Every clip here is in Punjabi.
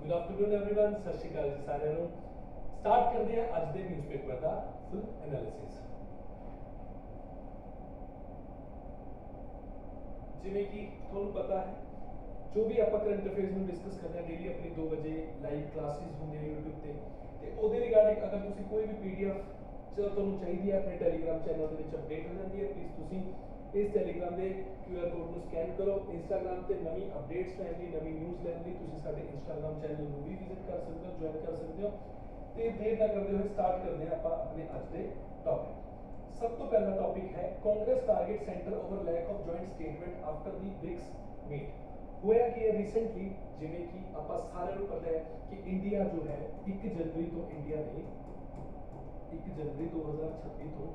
गुड आफ्टरनून एवरीवन, सत श्री अकाल जी साਰਿਆਂ ਨੂੰ। ਸਟਾਰਟ ਕਰਦੇ ਹਾਂ ਅੱਜ ਦੇ ਨਿਊਜ਼ਪੇਪਰ ਦਾ ਫੁੱਲ ਐਨਾਲਿਸਿਸ। ਜਿਵੇਂ ਕਿ ਤੁਹਾਨੂੰ ਪਤਾ ਹੈ ਜੋ ਵੀ ਆਪਾਂ ਕਰੰਟ ਅਫੇਅਰਸ ਨੂੰ ਡਿਸਕਸ ਕਰਦੇ ਹਾਂ ਡੇਲੀ ਆਪਣੀ 2 ਵਜੇ ਲਾਈਵ ਕਲਾਸਿਸ ਹੁੰਦੀਆਂ YouTube ਤੇ ਉਹਦੇ ਰਿਗਾਰਡਿੰਗ ਅਗਰ ਤੁਸੀਂ ਕੋਈ ਵੀ PDF ਜੋ ਤੁਹਾਨੂੰ ਚਾਹੀਦੀ ਹੈ ਆਪਣੇ ਟੈਲੀਗ੍ਰਾਮ ਚੈਨਲ ਦੇ ਵਿੱਚ ਅਪਡੇਟ ਹੋ ਜਾਂਦੀ ਹੈ। ਪਲੀਜ਼ ਤੁਸੀਂ ਇਸ ਟੈਲੀਗ੍ਰਾਮ ਦੇ QR ਕੋਡ ਨੂੰ ਸਕੈਨ ਕਰੋ। ਇੰਸਟਾਗ੍ਰਾਮ ਤੇ ਨਵੀਂ ਅਪਡੇਟਸ ਲੈਣ ਲਈ ਨਵੀਂ ਨਿਊਜ਼ ਲੈਣ ਲਈ ਤੁਸੀਂ ਸਾਡੇ ਇੰਸਟਾਗ੍ਰਾਮ ਚੈਨਲ ਨੂੰ ਵੀ ਵਿਜ਼ਿਟ ਕਰ ਸਕਦੇ ਹੋ, ਜੁਆਇਨ ਕਰ ਸਕਦੇ ਹੋ। ਤੇ ਦੇਰ ਨਾ ਕਰਦੇ ਹੋਏ ਸਟਾਰਟ ਕਰਦੇ ਹਾਂ ਆਪਾਂ ਆਪਣੇ ਅੱਜ ਦੇ ਟੌਪਿਕ। ਸਭ ਤੋਂ ਪਹਿਲਾ ਟੌਪਿਕ ਹੈ Congress target centre over lack of joint statement after the BRICS meet. ਹੋਇਆ ਕਿ ਰੀਸੈਂਟਲੀ ਜਿਵੇਂ ਕਿ ਆਪਾਂ ਸਾਰਿਆਂ ਨੂੰ ਪਤਾ ਹੈ ਕਿ ਇੰਡੀਆ ਜੋ ਹੈ 1 ਜਨਵਰੀ ਤੋਂ ਇੰਡੀਆ ਨੇ 1 ਜਨਵਰੀ 2026 ਤੋਂ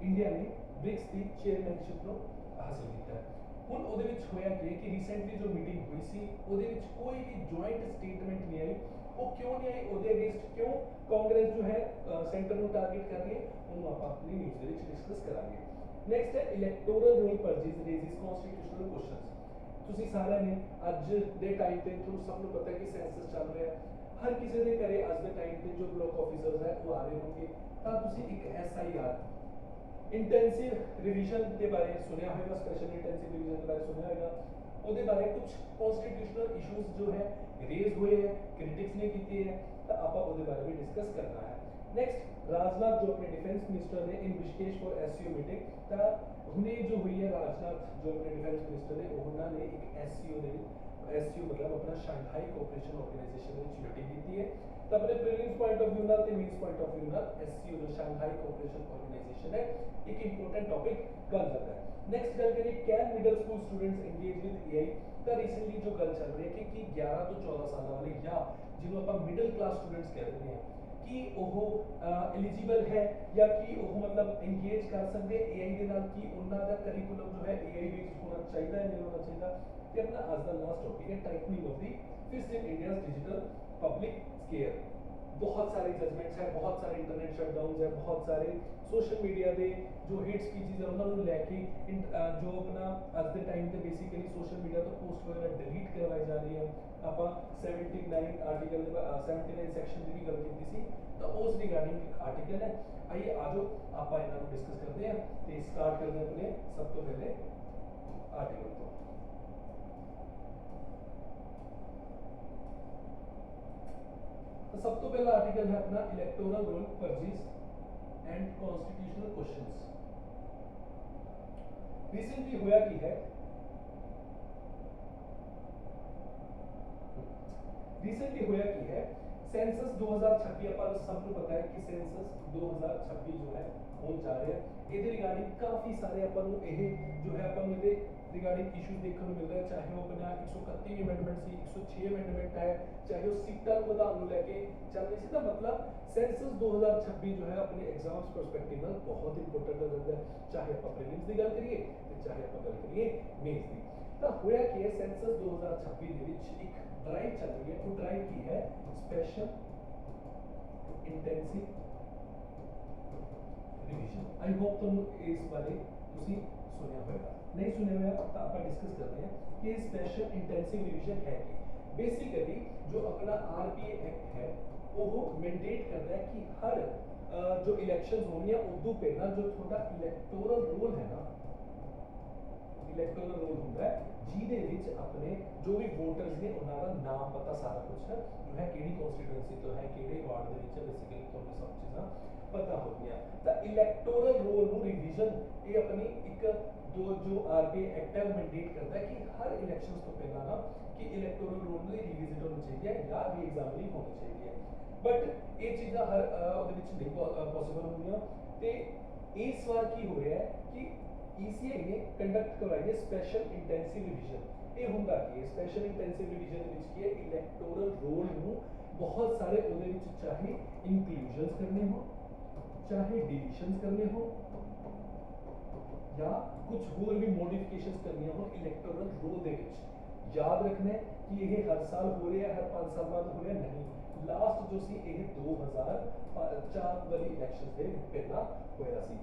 ਇੰਡੀਆ ਨੇ ਬ੍ਰਿਕਸ ਦੀ ਚੇਅਰਮੈਨਸ਼ਿਪ ਨੂੰ ਹਾਸਲ ਕੀਤਾ ਹੈ। ਹੁਣ ਉਹਦੇ ਵਿੱਚ ਹੋਇਆ ਕਿ ਰੀਸੈਂਟਲੀ ਜੋ ਮੀਟਿੰਗ ਹੋਈ ਸੀ ਉਹਦੇ ਵਿੱਚ ਕੋਈ ਵੀ ਜੁਆਇੰਟ ਸਟੇਟਮੈਂਟ ਨਹੀਂ ਆਈ। ਉਹ ਕਿਉਂ ਨਹੀਂ ਆਈ, ਉਹਦੇ ਅਗੇਂਸਟ ਕਿਉਂ ਕਾਂਗਰਸ ਜੋ ਹੈ ਸੈਂਟਰ ਨੂੰ ਟਾਰਗੇਟ ਕਰ ਰਹੀ ਹੈ, ਉਹਨੂੰ ਆਪਾਂ ਆਪਣੀ ਨਿਊਜ਼ ਦੇ ਵਿੱਚ ਡਿਸਕਸ ਕਰਾਂਗੇ। ਨੈਕਸਟ ਹੈ electoral roll purges raises constitutional questions. ਤੁਸੀਂ ਸਾਰਿਆਂ ਨੇ ਅੱਜ ਦੇ ਟਾਈਮ ਤੇ ਤੁਹਾਨੂੰ ਸਭ ਨੂੰ ਪਤਾ ਹੈ ਕਿ ਸੈਂਸਸ ਚੱਲ ਰਿਹਾ ਹੈ। ਹਰ ਕਿਸੇ ਦੇ ਘਰੇ ਅੱਜ ਦੇ ਟਾਈਮ ਤੇ ਜੋ ਬਲਾਕ ਆਫੀਸਰਸ ਹੈ ਉਹ ਆ ਰਹੇ ਹੋਣਗੇ, ਤਾਂ ਤੁਸੀਂ ਇੱਕ SIR ਇੰਟੈਂਸਿਵ ਰਿਵੀਜ਼ਨ ਦੇ ਬਾਰੇ ਸੁਣਿਆ ਹੋਵੇਗਾ, ਸਪੈਸ਼ਲ ਇੰਟੈਂਸਿਵ ਰਿਵੀਜ਼ਨ ਦੇ ਬਾਰੇ ਸੁਣਿਆ ਹੋਵੇਗਾ। ਉਹਦੇ ਬਾਰੇ ਕੁਝ ਕਨਸਟੀਟਿਊਸ਼ਨਲ ਇਸ਼ੂਜ਼ ਜੋ ਹੈ ਰੇਜ਼ ਹੋਏ ਹੈ, ਕ੍ਰਿਟਿਕਸ ਨੇ ਕੀਤੇ ਹੈ, ਤਾਂ ਆਪਾਂ ਉਹਦੇ ਬਾਰੇ ਵੀ ਡਿਸਕਸ ਕਰਨਾ ਹੈ। ਨੈਕਸਟ ਰਾਜਨਾਥ ਜੋ ਆਪਣੇ ਡਿਫੈਂਸ ਮਿਨਿਸਟਰ ਨੇ ਇਨ ਰਿਸ਼ੀਕੇਸ਼ ਫॉर SCO ਮੀਟਿੰਗ, ਤਾਂ ਹੁਣੇ ਜੋ ਹੋਈ ਹੈ ਰਾਜਨਾਥ ਜੋ ਆਪਣੇ ਡਿਫੈਂਸ ਮਿਨਿਸਟਰ ਨੇ ਉਹਨਾਂ ਨੇ ਇੱਕ SCO ਦੇ SCO ਮਤਲਬ ਆਪਣਾ ਸ਼ਾਂਘਾਈ ਕੋਆਪਰੇਸ਼ਨ ਆਰਗੇਨਾਈਜੇਸ਼ਨ ਵਿੱਚ ਮੀਟਿੰਗ ਕੀਤੀ ਹੈ। ਤਾਂ ਆਪਣੇ ਪ੍ਰੀਲਿਮਸ ਪੁਆਇੰਟ ਆਫ View ਨਾਲ ਤੇ ਮੇਨਸ ਪੁਆਇੰਟ ਆਫ View ਨਾਲ SCO ਜੋ ਸ਼ਾਂਘਾਈ ਕੋਆਪਰੇਸ਼ਨ ਆਰਗੇਨਾਈਜੇਸ਼ਨ ਹੈ ਇੱਕ ਇੰਪੋਰਟੈਂਟ ਟੌਪਿਕ ਬਣ ਜਾਂਦਾ ਹੈ। ਨੈਕਸਟ ਗੱਲ ਕਰੀਏ can middle school students engage with AI। ਤਾਂ ਰੀਸੈਂਟਲੀ ਜੋ ਗੱਲ ਚੱਲ ਰਹੀ ਹੈ ਕਿ 11 ਤੋਂ 14 ਸਾਲਾਂ ਵਾਲੇ ਜਾਂ ਜਿਹਨੂੰ ਆਪਾਂ ਮਿਡਲ ਕਲਾਸ ਸਟੂਡੈਂਟਸ ਕਹਿ ਦਿੰਦੇ ਹਾਂ ਕਿ ਉਹ ਐਲੀਜੀਬਲ ਹੈ ਜਾਂ ਕਿ ਉਹ ਮਤਲਬ ਇੰਗੇਜ ਕਰ ਸਕਦੇ AI ਦੇ ਨਾਲ, ਕਿ ਉਹਨਾਂ ਦਾ ਕਰਿਕੂਲਮ ਜੋ ਹੈ AI ਬੇਸਡ ਹੋਣਾ ਚਾਹੀਦਾ ਹੈ, ਨਹੀਂ ਹੋਣਾ ਚਾਹੀਦਾ। ਤੇ ਆਪਣਾ ਅੱਜ ਦਾ ਲਾਸਟ ਟੌਪਿਕ ਹੈ tightening of the fist in India's digital public square. बहुत सारे जजमेंट्स है, बहुत सारे इंटरनेट शटडाउन्स है, बहुत सारे सोशल मीडिया दे जो हेट स्पीचेस है उन्होंने लैके जो अपना अज के टाइम ते बेसिकली सोशल मीडिया तो पोस्ट वगैरह डिलीट करवाई जा रही है। ਆਪਾਂ 79 आर्टिकल 79 सैक्शन ਦੀ ਵੀ ਗੱਲ ਕੀਤੀ ਸੀ, ਤਾਂ ਉਸ ਰਿਗਾਰਡਿੰਗ ਇੱਕ ਆਰਟੀਕਲ ਹੈ। ਆइए ਆਜੋ ਆਪਾਂ ਇਹਨਾਂ ਨੂੰ ਡਿਸਕਸ ਕਰਦੇ ਹਾਂ ਤੇ ਸਟਾਰਟ ਕਰਦੇ ਹਾਂ ਆਪਣੇ ਸਭ ਤੋਂ ਪਹਿਲੇ ਆਰਟੀਕਲ ਤੋਂ। तो सब तो पहला आर्टिकल है अपना electoral roll purchase and constitutional questions. Recently होया की है, सेंसस 2026 अपन सबको पता है कि सेंसस 2026 जो है होने जा रहा है। ਇਹਦੇ ਰਿਗਾਰਡਿੰਗ ਕਾਫੀ ਸਾਰੇ ਆਪਾਂ ਨੂੰ ਇਹ ਜੋ ਹੈ ਆਪਾਂ ਨੂੰ ਇਹਦੇ ਰਿਗਾਰਡਿੰਗ ਇਸ਼ੂਜ਼ ਦੇਖਣ ਨੂੰ ਮਿਲ ਰਿਹਾ, ਚਾਹੇ ਉਹ ਆਪਣਾ 131 ਅਮੈਂਡਮੈਂਟ ਸੀ, 106 ਅਮੈਂਡਮੈਂਟ ਹੈ, ਚਾਹੇ ਉਹ ਸੀਟਾਂ ਨੂੰ ਵਧਾਉਣ ਨੂੰ ਲੈ ਕੇ ਚੱਲ ਰਹੀ ਸੀ। ਤਾਂ ਮਤਲਬ ਸੈਂਸਸ 2026 ਜੋ ਹੈ ਆਪਣੇ ਐਗਜ਼ਾਮਸ ਪਰਸਪੈਕਟਿਵ ਨਾਲ ਬਹੁਤ ਇੰਪੋਰਟੈਂਟ ਹੋ ਜਾਂਦਾ ਹੈ, ਚਾਹੇ ਆਪਾਂ ਪ੍ਰੀਲਿਮਸ ਦੀ ਗੱਲ ਕਰੀਏ ਤੇ ਚਾਹੇ ਆਪਾਂ ਗੱਲ ਕਰੀਏ ਮੇਨਸ ਦੀ। ਤਾਂ ਹੋਇਆ ਕੀ ਹੈ ਸੈਂਸਸ 2026 ਦੇ ਵਿੱਚ ਇੱਕ ਡਰਾਈਵ ਚੱਲ ਰਹੀ ਹੈ। ਉਹ ਡਰਾਈਵ ਕੀ ਹੈ? Special intensive revision. I hope तुम इस बारे तुसी सुनिया होगा, नहीं सुनिया होगा तो आप डिस्कस करते हैं कि स्पेशल इंटेंसिव रिवीजन है कि बेसिकली जो अपना RPA एक्ट है वो मैंडेट करता है कि हर जो इलेक्शंस होनी है उदू पहला जो थोड़ा इलेक्टोरल रोल है ना, इलेक्टोरल रोल होता है ਜਿਹਦੇ ਵਿੱਚ ਆਪਣੇ ਜੋ ਵੀ ਵੋਟਰਸ ਨੇ ਉਹਨਾਂ ਦਾ ਨਾਮ ਪਤਾ ਸਾਰਾ ਕੁਝ ਹੈ ਜੋ ਹੈ ਕਿਹੜੀ ਕਨਸਟੀਟੂਐਂਸੀ ਤੋਂ ਹੈ, ਕਿਹੜੇ ਵਾਰਡ ਦੇ ਵਿੱਚ, ਬੇਸਿਕਲੀ ਤੁਹਾਨੂੰ ਸਭ ਚੀਜ਼ਾਂ ਪਤਾ ਹੁੰਦੀਆਂ। ਤਾਂ ਇਲੈਕਟੋਰਲ ਰੋਲ ਨੂੰ ਰਿਵੀਜ਼ਨ ਇਹ ਆਪਣੀ ਇੱਕ ਜੋ RPA ਐਕਟ ਹੈ ਮੈਂਡੇਟ ਕਰਦਾ ਹੈ ਕਿ ਹਰ ਇਲੈਕਸ਼ਨਸ ਤੋਂ ਪਹਿਲਾਂ ਨਾ ਕਿ ਇਲੈਕਟੋਰਲ ਰੋਲ ਦੀ ਰਿਵਿਜ਼ਿਟ ਹੋਣੀ ਚਾਹੀਦੀ ਹੈ ਜਾਂ ਰੀ-ਐਗਜ਼ਾਮਿਨਿੰਗ ਹੋਣੀ ਚਾਹੀਦੀ ਹੈ। ਬਟ ਇਹ ਚੀਜ਼ਾਂ ਹਰ ਉਹਦੇ ਵਿੱਚ ਨਹੀਂ ਪੋਸੀਬਲ ਹੁੰਦੀਆਂ। ਤੇ ਇਸ ਵਾਰ ਕੀ ਹੋ ਰਿਹਾ ਹੈ ਕਿ ECI ਨੇ ਕੰਡਕਟ ਕਰਵਾਈ ਹੈ ਸਪੈਸ਼ਲ ਇੰਟੈਂਸਿਵ ਰਿਵੀਜ਼ਨ। ਇਹ ਹੁੰਦਾ ਕੀ ਹੈ ਸਪੈਸ਼ਲ ਇੰਟੈਂਸਿਵ ਰਿਵੀਜ਼ਨ ਦੇ ਵਿੱਚ ਕੀ ਹੈ ਇਲੈਕਟੋਰਲ ਰੋਲ ਨੂੰ ਬਹੁਤ ਸਾਰੇ ਉਹਦੇ ਵਿੱਚ ਚਾਹੇ ਇਨਕਲੂਜਨਸ ਕਰਨੇ ਹੋ, ਚਾਹੇ ਡਿਲੀਸ਼ਨਸ ਕਰਨੇ ਹੋ ਜਾਂ ਕੁਝ ਹੋਰ ਵੀ ਮੋਡੀਫਿਕੇਸ਼ਨਸ ਕਰਨੀਆਂ ਹੋ ਇਲੈਕਟੋਰਲ ਰੋਲ ਦੇ ਵਿੱਚ। ਯਾਦ ਰੱਖਣਾ ਹੈ ਕਿ ਇਹ ਹਰ ਸਾਲ ਹੋ ਰਿਹਾ, ਹਰ 5 ਸਾਲ ਬਾਅਦ ਹੋ ਰਿਹਾ ਨਹੀਂ। ਲਾਸਟ ਜੋ ਸੀ ਇਹ 2004 ਵਾਲੀ ਇਲੈਕਸ਼ਨਸ ਦੇ ਪਹਿਲਾਂ ਹੋਇਆ ਸੀ।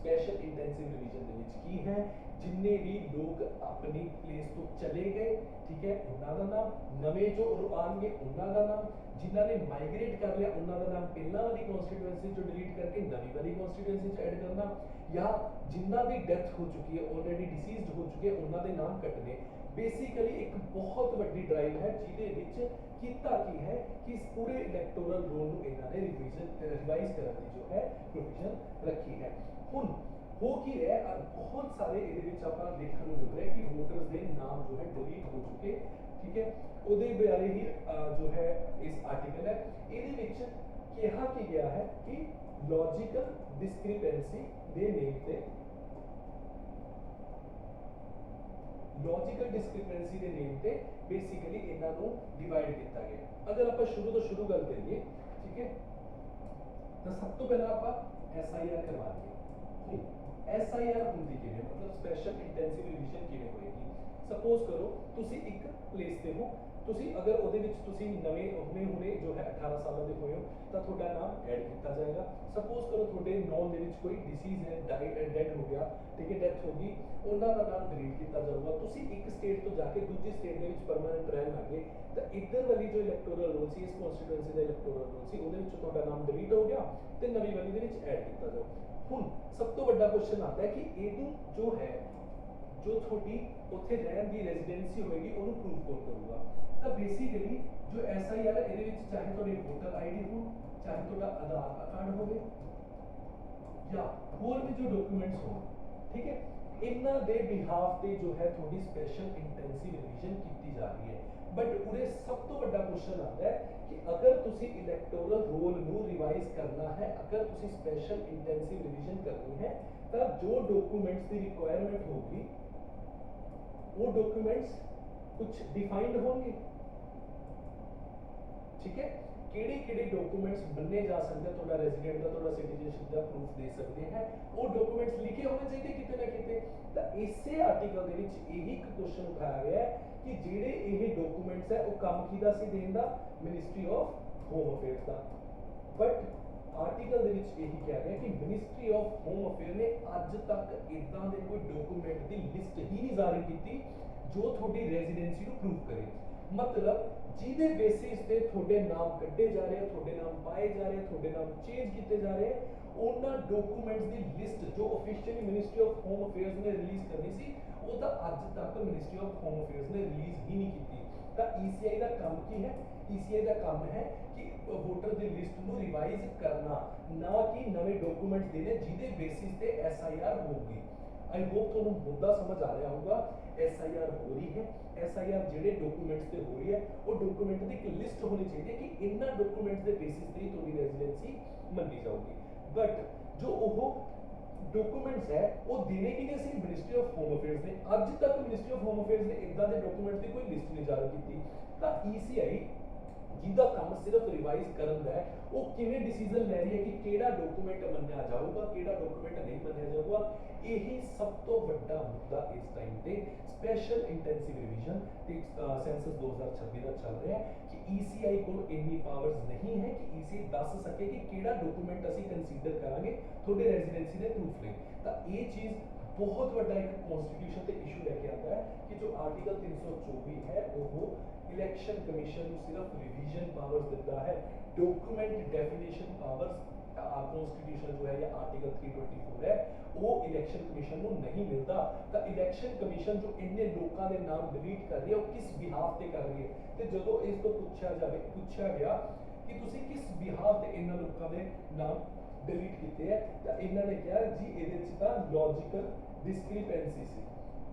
स्पेशल इंटेंसिव रिवीजन ਦੇ ਵਿੱਚ ਕੀ ਹੈ, ਜਿੰਨੇ ਵੀ ਲੋਕ ਆਪਣੀ ਪਲੇਸ ਤੋਂ ਚਲੇ ਗਏ, ਠੀਕ ਹੈ, ਉਹਨਾਂ ਦਾ ਨਾਮ, ਨਵੇਂ ਜੋ ਆਉਣਗੇ ਉਹਨਾਂ ਦਾ ਨਾਮ, ਜਿਨ੍ਹਾਂ ਨੇ ਮਾਈਗ੍ਰੇਟ ਕਰ ਲਿਆ ਉਹਨਾਂ ਦਾ ਨਾਮ ਪਹਿਲਾਂ ਵਾਲੀ ਕਨਸਟੀਟੂਐਂਸੀ ਚੋਂ ਡਿਲੀਟ ਕਰਕੇ ਨਵੀਂ ਵਾਲੀ ਕਨਸਟੀਟੂਐਂਸੀ 'ਚ ਐਡ ਕਰਨਾ, ਜਾਂ ਜਿਨ੍ਹਾਂ ਦੀ ਡੈਥ ਹੋ ਚੁੱਕੀ ਹੈ, ਆਲਰੇਡੀ ਡਿਸੀਜ਼ਡ ਹੋ ਚੁੱਕੇ ਉਹਨਾਂ ਦੇ ਨਾਮ ਕੱਟਣੇ। बेसिकली एक बहुत वड्डी ड्राइव है जिहदे विच कीता की है कि इस पूरे इलैक्टोरल रोल नूं इन्हां ने रिवाइज करने की जो है प्रोविजन रखी है। हुण हो की रहा, बहुत सारे इहदे विच आपां देखण नूं मिल रहा कि वोटर्स दे नाम जो है डिलीट हो चुके, ठीक है, उहदे बारे ही जो है इस आर्टिकल है। इहदे विच कहा कि गया है कि लॉजिकल डिस्क्रिपेंसी दे नेम ते लॉजिकल डिस्क्रिपेंसी के नेम पे बेसिकली इन्हों डिवाइड किया गया। अगर आप शुरू तो शुरू गल करिए, ठीक है, तो सब तो पहला आप SIR करवा लिए। SIR होंगी कि मतलब स्पेशल इंटेंसिव रिवीजन किवें होएगी। सपोज करो तुसी एक प्लेस ते हो, तुसी अगर ਉਹਦੇ ਵਿੱਚ ਤੁਸੀਂ ਨਵੇਂ ਹੁਣੇ ਜੋ ਹੈ 18 ਸਾਲਾਂ ਦੇ ਹੋਏ ਹੋ ਤਾਂ ਤੁਹਾਡਾ ਨਾਮ ਐਡ ਕੀਤਾ ਜਾਏਗਾ। ਸਪੋਜ਼ ਕਰੋ ਤੁਹਾਡੇ ਨੌਨ ਦੇ ਵਿੱਚ ਕੋਈ ਡਿਸੀਜ਼ ਹੈ, ਡੈਡ ਹੋ ਗਿਆ, ਠੀਕ ਹੈ, ਡੈਥ ਹੋ ਗਈ, ਉਹਨਾਂ ਦਾ ਨਾਮ ਡਿਲੀਟ ਕੀਤਾ ਜਾਊਗਾ। ਤੁਸੀਂ ਇੱਕ ਸਟੇਟ ਤੋਂ ਜਾ ਕੇ ਦੂਜੀ ਸਟੇਟ ਦੇ ਵਿੱਚ ਪਰਮਾਨੈਂਟ ਰਹਿਣ ਲੱਗੇ ਤਾਂ ਇੱਧਰ ਵਾਲੀ ਜੋ ਇਲੈਕਟੋਰਲ ਰੋਲ ਸੀ, ਇਸ ਕਨਸਟੀਟੂਐਂਸੀ ਦਾ ਇਲੈਕਟੋਰਲ ਰੋਲ ਸੀ, ਉਹਦੇ ਵਿੱਚ ਤੁਹਾਡਾ ਨਾਮ ਡਿਲੀਟ ਹੋ ਗਿਆ ਤੇ ਨਵੀਂ ਵਾਲੀ ਦੇ ਵਿੱਚ ਐਡ ਕੀਤਾ ਜਾਊ। ਹੁਣ ਸਭ ਤੋਂ ਵੱਡਾ ਕੁਐਸਚਨ ਆਉਂਦਾ ਹੈ ਕਿ ਇਹਨੂੰ ਜੋ ਹੈ जो थोड़ी उत्थे रहन की रेजिडेंसी होएगी उन्होंने प्रूव कौन करूगा। तो बेसिकली जो SIR है ਇਹਦੇ ਵਿੱਚ ਚਾਹੇ ਤੁਹਾਡੇ ਵੋਟਰ ਆਈਡੀ ਹੋ, ਚਾਹੇ ਤੁਹਾਡਾ ਆਧਾਰ ਕਾਰਡ ਹੋਵੇ ਜਾਂ ਹੋਰ ਵੀ ਜੋ ਡਾਕੂਮੈਂਟਸ ਹੋਣ, ਠੀਕ ਹੈ, ਇਹਨਾਂ ਦੇ ਬਿਹਾਫ ਤੇ ਜੋ ਹੈ ਥੋੜੀ ਸਪੈਸ਼ਲ ਇੰਟੈਂਸਿਵ ਰਿਵੀਜ਼ਨ ਕੀਤੀ ਜਾ ਰਹੀ ਹੈ। ਬਟ ਉਰੇ ਸਭ ਤੋਂ ਵੱਡਾ ਕੁਐਸਚਨ ਆਉਂਦਾ ਹੈ ਕਿ ਅਗਰ ਤੁਸੀਂ ਇਲੈਕਟੋਰਲ ਰੋਲ ਨੂੰ ਰਿਵਾਈਜ਼ ਕਰਨਾ ਹੈ, ਅਗਰ ਤੁਸੀਂ ਸਪੈਸ਼ਲ ਇੰਟੈਂਸਿਵ ਰਿਵੀਜ਼ਨ करनी है ਤਾਂ ਜੋ ਡਾਕੂਮੈਂਟਸ ਦੀ ਰਿਕੁਆਇਰਮੈਂਟ ਹੋगी वो डॉक्यूमेंट्स कुछ डिफाइंड होंगे, ठीक है, केड़े डॉक्यूमेंट्स बनने जा सकते हैं, थोड़ा रेजिडेंट का थोड़ा सिटीजनशिप का प्रूफ दे सकते हैं, वो डॉक्यूमेंट्स लिखे होने चाहिए किते ना किते। तो इसे आर्टिकल दे विच यही एक क्वेश्चन उठाया गया है कि जेड़े ये डॉक्यूमेंट्स है वो काम कीदा सी देन दा मिनिस्ट्री ऑफ होम अफेयर्स दा। बट आर्टिकल दे विच यही कहा गया कि मिनिस्ट्री ऑफ होम अफेयर ने अज तक इदां दे कोई डॉक्यूमेंट की लिस्ट ही नहीं जारी की जो थोड़ी रेजिडेंसी को प्रूव करे। मतलब जिहदे बेसिस ते थोड़े नाम कड्डे जा रहे हैं, थोड़े नाम पाए जा रहे हैं, थोड़े नाम चेंज किए जा रहे हैं, उन्हां डॉक्यूमेंट्स की लिस्ट जो officially ministry of home affairs ने रिलीज करनी सी वो तो अज तक मिनिस्ट्री ऑफ होम अफेयर्स ने रिलीज ही नहीं की। तो ECI का काम की है, ECI का काम है कि वोटर की लिस्ट को रिवाइज करना, ना कि नवे डॉक्यूमेंट्स देने जिहदे बेसिस ते SIR होगी। आई होप तुहानू मुद्दा समझ आ रहा होगा। SIR हो रही है, SIR जेडे डॉक्यूमेंट्स पे हो रही है वो डॉक्यूमेंट की एक लिस्ट होनी चाहिए कि इन्ना डॉक्यूमेंट्स के बेसिस पे ही थोड़ी रेजिडेंसी मनी जाऊगी। बट जो वो डॉक्यूमेंट्स है वो देने की नहीं सी मिनिस्ट्री ऑफ होम अफेयर्स ने, अज तक मिनिस्ट्री ऑफ होम अफेयर्स ने इदां दे डॉक्यूमेंट्स की कोई लिस्ट नहीं जारी की। तो ECI जिहदा काम सिर्फ रिवाइज करन दा है वो किवें डिसीजन ले रही है कि केड़ा डॉक्यूमेंट मन्निया जाऊगा, केड़ा डॉक्यूमेंट नहीं मन्निया जाऊगा। यही सब तो बड़ा मुद्दा इस टाइम पे स्पेशल इंटेंसिव रिवीजन ते सेंसस 2026 का चल रहा है कि ECI को इतनी पावर्स नहीं है कि ECI दस सके कि केड़ा डॉक्यूमेंट असी कंसीडर करांगे थोड़े रेजिडेंसी दे प्रूफ ले। तो ये चीज बहुत बड़ा एक कॉन्स्टिट्यूशन ते इशू लेके आता है कि जो आर्टिकल 324 है वो इलेक्शन कमीशन को सिर्फ रिवीजन पावर्स देता है, डॉक्यूमेंट डेफिनेशन पावर्स कॉन्स्टिट्यूशन जो है या आर्टिकल 324 है वो इलेक्शन कमीशन को नहीं मिलता। तो इलेक्शन कमीशन जो इन्ने लोगों के नाम डिलीट कर रही है वो किस बिहाफ पे कर रही है। तो जो इस तो पूछा गया कि तुसी किस बिहाफ पे इन्ना लोगों के नाम डिलीट किए है, तो इन्होंने कहा जी ये लॉजिकल डिस्क्रिपेंसी सी।